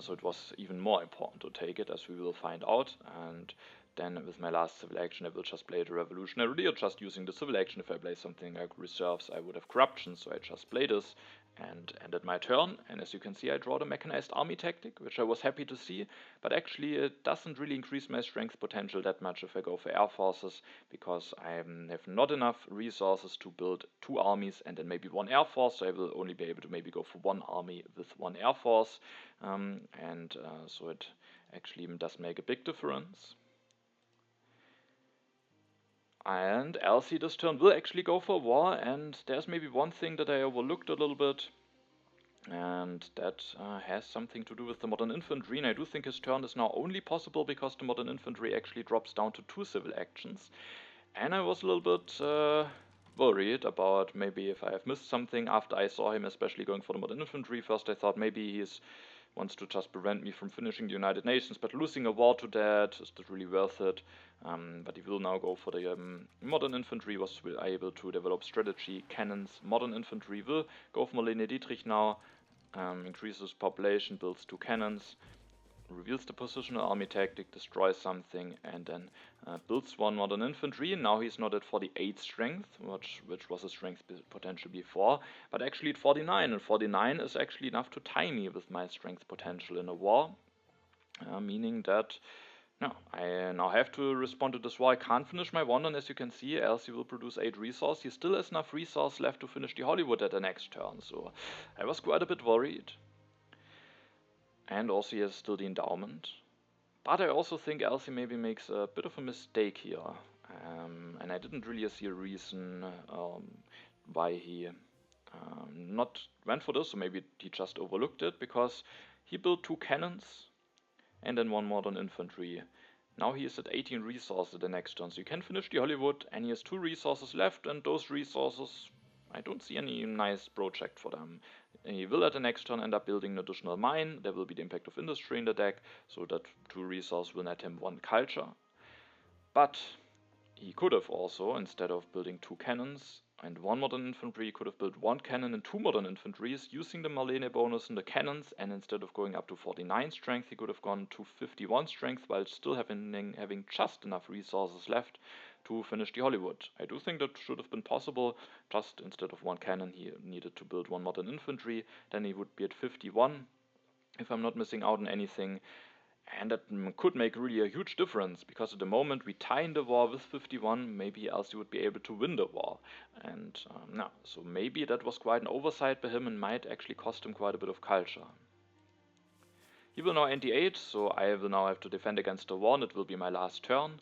so it was even more important to take it, as we will find out. And then with my last civil action I will just play the revolutionary, or just using the civil action. If I play something like reserves I would have corruption, so I just play this and ended my turn. And as you can see, I draw the mechanized army tactic, which I was happy to see, but actually it doesn't really increase my strength potential that much if I go for air forces, because I have not enough resources to build 2 armies and then maybe 1 air force, so I will only be able to maybe go for 1 army with 1 air force, so it actually does make a big difference. And LC this turn will actually go for war, and there's maybe one thing that I overlooked a little bit, and that has something to do with the modern infantry. And I do think his turn is now only possible because the modern infantry actually drops down to 2 civil actions. And I was a little bit worried about maybe if I have missed something after I saw him, especially going for the modern infantry. First I thought maybe he wants to just prevent me from finishing the United Nations, but losing a war to that, is that really worth it? But he will now go for the modern infantry, was able to develop strategy, cannons. Modern infantry will go for Marlene Dietrich now, increases population, builds 2 cannons, reveals the positional army tactic, destroys something, and then builds 1 modern infantry. Now he's not at 48 strength, which was his strength potential before, but actually at 49, and 49 is actually enough to tie me with my strength potential in a war, meaning that no, I now have to respond to this war. I can't finish my one, and as you can see, else he will produce 8 resource. He still has enough resource left to finish the Hollywood at the next turn, so I was quite a bit worried. And also he has still the endowment. But I also think Elsie maybe makes a bit of a mistake here. And I didn't really see a reason why he not went for this, so maybe he just overlooked it, because he built 2 cannons and then 1 modern infantry. Now he is at 18 resources the next turn, so you can finish the Hollywood, and he has 2 resources left, and those resources, I don't see any nice project for them. He will at the next turn end up building an additional mine. There will be the impact of industry in the deck, so that 2 resources will net him 1 culture. But he could have also, instead of building 2 cannons and 1 modern infantry, could have built 1 cannon and 2 modern infantries using the Marlene bonus in the cannons, and instead of going up to 49 strength, he could have gone to 51 strength while still having just enough resources left to finish the Hollywood. I do think that should have been possible. Just instead of 1 cannon, he needed to build 1 modern infantry. Then he would be at 51, if I'm not missing out on anything. And that could make really a huge difference, because at the moment we tie in the war with 51, maybe else he would be able to win the war. And no, so maybe that was quite an oversight by him and might actually cost him quite a bit of culture. He will now ND8, so I will now have to defend against the war, and it will be my last turn.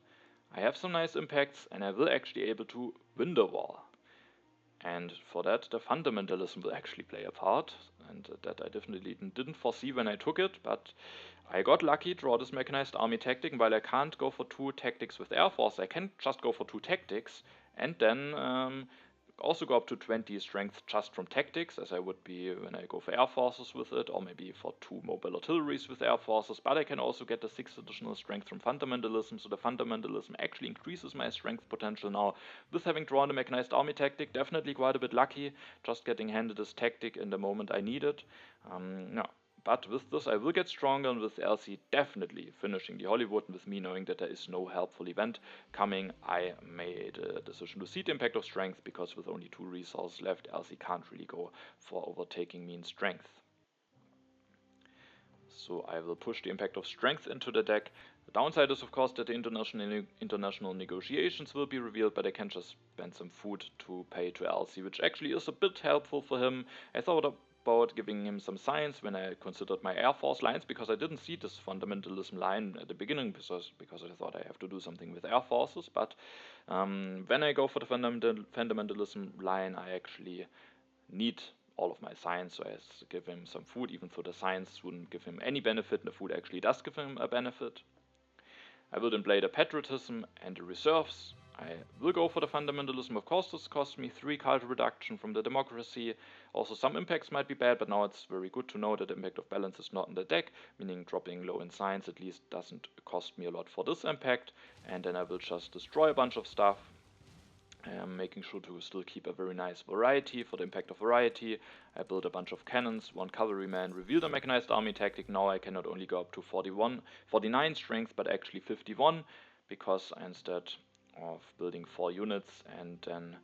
I have some nice impacts, and I will actually able to win the war. And for that, the fundamentalism will actually play a part, and that I definitely didn't foresee when I took it, but I got lucky, draw this mechanized army tactic, and while I can't go for 2 tactics with Air Force, I can just go for 2 tactics, and then also go up to 20 strength just from tactics, as I would be when I go for Air Forces with it, or maybe for 2 mobile artilleries with Air Forces, but I can also get the 6 additional strength from fundamentalism, so the fundamentalism actually increases my strength potential now. With having drawn the mechanized army tactic, definitely quite a bit lucky, just getting handed this tactic in the moment I need it. No. But with this I will get stronger, and with LC definitely finishing the Hollywood, and with me knowing that there is no helpful event coming, I made a decision to cede the impact of strength, because with only 2 resources left, LC can't really go for overtaking me in strength. So I will push the impact of strength into the deck. The downside is, of course, that the international negotiations will be revealed, but I can just spend some food to pay to Lc, which actually is a bit helpful for him. I thought about giving him some science when I considered my Air Force lines, because I didn't see this fundamentalism line at the beginning, because I thought I have to do something with Air Forces, but when I go for the fundamentalism line, I actually need all of my science, so I give him some food, even though the science wouldn't give him any benefit, and the food actually does give him a benefit. I will then play the patriotism and the reserves. I will go for the fundamentalism. Of course, this cost me 3 culture reduction from the democracy. Also, some impacts might be bad, but now it's very good to know that the impact of balance is not in the deck, meaning dropping low in science at least doesn't cost me a lot for this impact. And then I will just destroy a bunch of stuff, making sure to still keep a very nice variety. For the impact of variety, I build a bunch of cannons, 1 cavalryman, reveal the mechanized army tactic. Now I can not only go up to 49 strength, but actually 51, because instead of building 4 units and then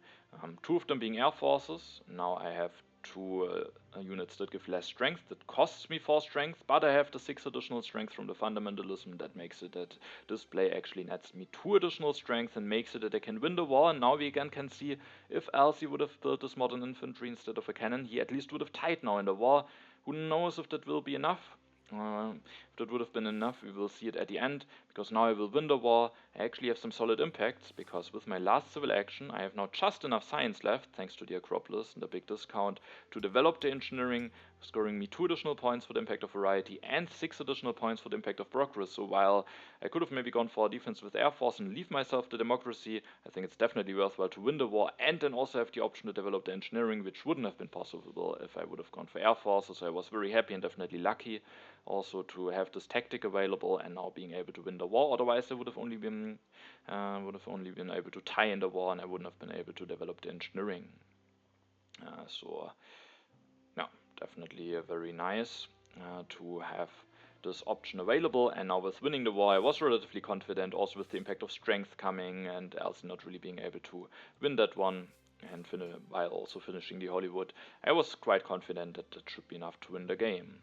2 of them being air forces, now I have 2 units that give less strength. That costs me 4 strength, but I have the 6 additional strength from the fundamentalism. That makes it that this play actually nets me 2 additional strength and makes it that I can win the war. And now we again can see, if Lc would have built this modern infantry instead of a cannon, he at least would have tied now in the war. Who knows if that will be enough? If that would have been enough, we will see it at the end, because now I will win the war. I actually have some solid impacts, because with my last civil action I have now just enough science left, thanks to the Acropolis and the big discount, to develop the engineering, scoring me 2 additional points for the impact of variety and 6 additional points for the impact of progress. So while I could have maybe gone for a defense with Air Force and leave myself the democracy, I think it's definitely worthwhile to win the war and then also have the option to develop the engineering, which wouldn't have been possible if I would have gone for Air Forces. So I was very happy and definitely lucky also to have this tactic available and now being able to win the war. Otherwise I would have only been able to tie in the war, and I wouldn't have been able to develop the engineering. So yeah, definitely very nice to have this option available. And now with winning the war, I was relatively confident, also with the impact of strength coming and else not really being able to win that one, and while also finishing the Hollywood, I was quite confident that that should be enough to win the game.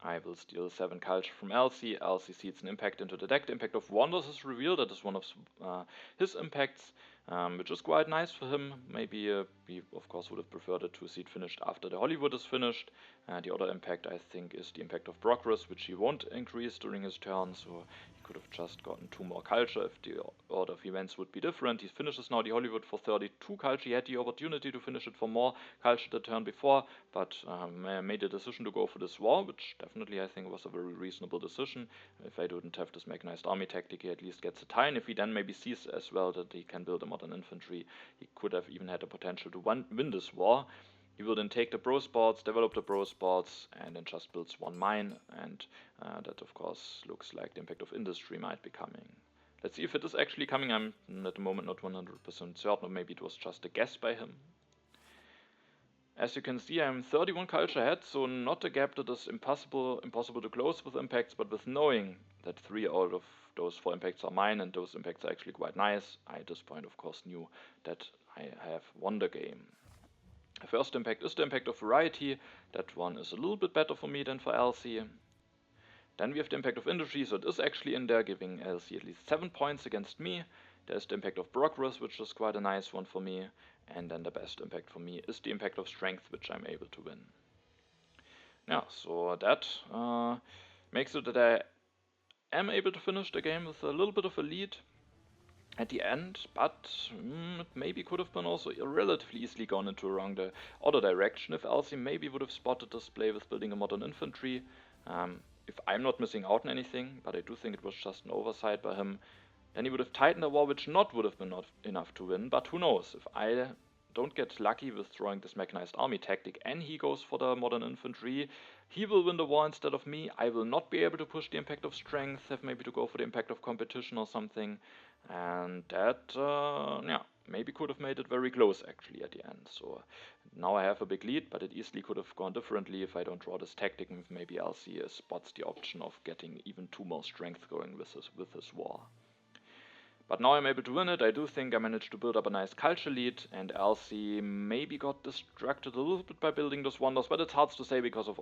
I will steal 7 culture from Lc. Lc seeds an impact into the deck. The impact of Wonders is revealed. That is one of his impacts, which is quite nice for him. Maybe we of course would have preferred it to see it finished after the Hollywood is finished. The other impact, I think, is the impact of progress, which he won't increase during his turn, so he could have just gotten 2 more culture if the order of events would be different. He finishes now the Hollywood for 32 culture. He had the opportunity to finish it for more culture the turn before, but made a decision to go for this war, which definitely I think was a very reasonable decision. If I didn't have this mechanized army tactic, he at least gets a tie, and if he then maybe sees as well that he can build a modern infantry, he could have even had the potential to win this war. He will then take the bro spots, develop the bro spots, and then just builds 1 mine, and that of course looks like the impact of industry might be coming. Let's see if it is actually coming. I'm at the moment not 100% certain, or maybe it was just a guess by him. As you can see, I'm 31 culture ahead, so not a gap that is impossible to close with impacts, but with knowing that 3 out of those 4 impacts are mine, and those impacts are actually quite nice, I at this point of course knew that I have won the game. The first impact is the impact of variety. That one is a little bit better for me than for Lc. Then we have the impact of industry, so it is actually in there, giving Lc at least 7 points against me. There's the impact of progress, which is quite a nice one for me. And then the best impact for me is the impact of strength, which I'm able to win. Yeah, so that makes it that I am able to finish the game with a little bit of a lead at the end, but it maybe could have been also relatively easily gone into a wrong other direction if Lc maybe would have spotted this play with building a modern infantry. If I'm not missing out on anything, but I do think it was just an oversight by him, then he would have tightened the war, which would have been not enough to win. But who knows, if I don't get lucky with throwing this mechanized army tactic and he goes for the modern infantry, he will win the war instead of me. I will not be able to push the impact of strength, have maybe to go for the impact of competition or something, and that yeah, maybe could have made it very close actually at the end. So now I have a big lead, but it easily could have gone differently if I don't draw this tactic, and maybe Lc spots the option of getting even 2 more strength going with this war. But now I'm able to win it. I do think I managed to build up a nice culture lead, and Elsie maybe got distracted a little bit by building those wonders, but it's hard to say because of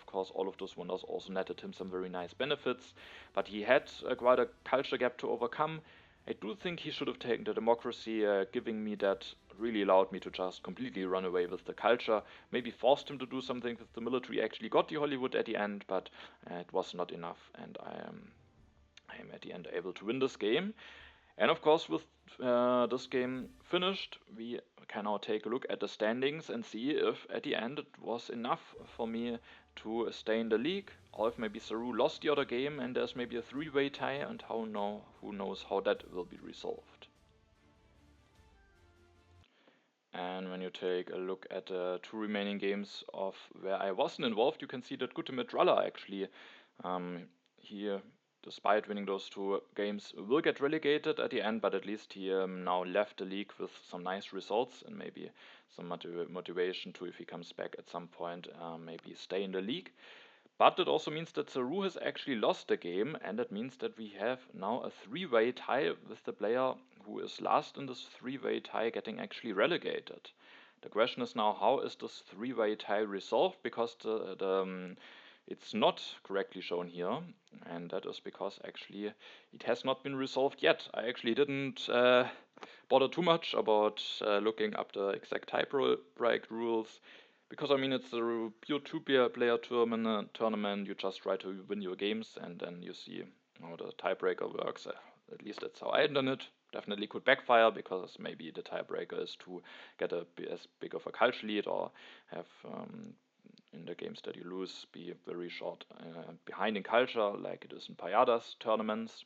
course all of those wonders also netted him some very nice benefits. But he had quite a culture gap to overcome. I do think he should have taken the democracy, giving me that really allowed me to just completely run away with the culture. Maybe forced him to do something with the military, actually got the Hollywood at the end, but it was not enough, and I am at the end able to win this game. And of course, with this game finished, we can now take a look at the standings and see if at the end it was enough for me to stay in the league, or if maybe Saru lost the other game and there's maybe a three-way tie, and who knows how that will be resolved. And when you take a look at the two remaining games of where I wasn't involved, you can see that Gutemit Dralla actually here, despite winning those two games, will get relegated at the end, but at least he now left the league with some nice results and maybe some motivation to, if he comes back at some point, maybe stay in the league. But it also means that Saru has actually lost the game, and that means that we have now a three-way tie with the player who is last in this three-way tie getting actually relegated. The question is now, how is this three-way tie resolved? Because it's not correctly shown here, and that is because actually it has not been resolved yet. I actually didn't bother too much about looking up the exact tie-break rules, because I mean it's a pure two-player tournament. You just try to win your games, and then you see how the tiebreaker works. At least that's how I done it. Definitely could backfire, because maybe the tiebreaker is to get as big of a culture lead, or have in the games that you lose be very short behind in culture, like it is in Payada's tournaments.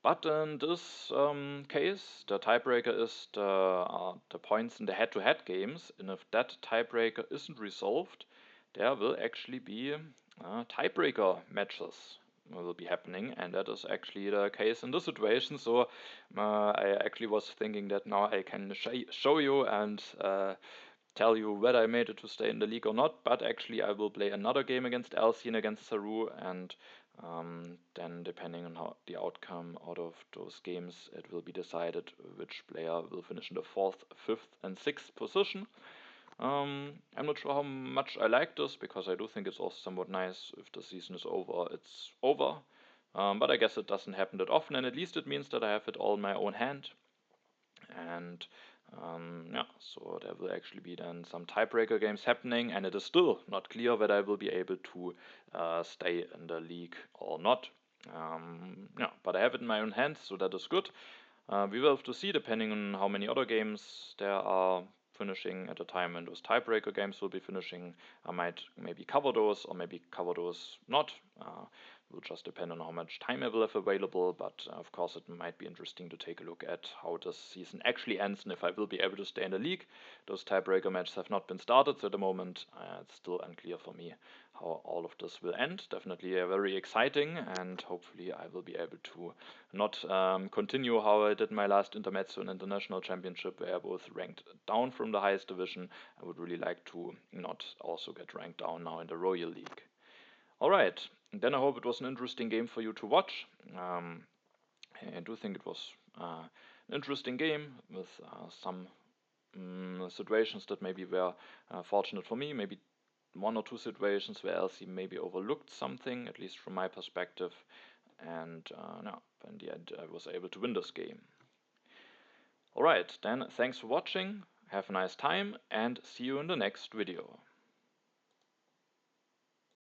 But in this case, the tiebreaker is the points in the head-to-head games, and if that tiebreaker isn't resolved, there will actually be tiebreaker matches will be happening, and that is actually the case in this situation. So I actually was thinking that now I can show you and tell you whether I made it to stay in the league or not, but actually I will play another game against Elsie and against Saru, and then depending on how the outcome out of those games, it will be decided which player will finish in the 4th, 5th and 6th position. I'm not sure how much I like this, because I do think it's also somewhat nice. If the season is over, it's over. But I guess it doesn't happen that often, and at least it means that I have it all in my own hand. And yeah, so there will actually be then some tiebreaker games happening, and it is still not clear whether I will be able to stay in the league or not. Yeah, but I have it in my own hands, so that is good. We will have to see, depending on how many other games there are finishing at the time when those tiebreaker games will be finishing. I might maybe cover those, or maybe cover those not. It will just depend on how much time I will have available, but of course it might be interesting to take a look at how this season actually ends, and if I will be able to stay in the league. Those tiebreaker matches have not been started, so at the moment it's still unclear for me how all of this will end. Definitely very exciting, and hopefully I will be able to not continue how I did my last Intermezzo and International Championship, where I both ranked down from the highest division. I would really like to not also get ranked down now in the Royal League. Alright, then I hope it was an interesting game for you to watch. I do think it was an interesting game with some situations that maybe were fortunate for me, maybe one or two situations where Elsie maybe overlooked something, at least from my perspective, and no, in the end I was able to win this game. Alright, then thanks for watching, have a nice time, and see you in the next video.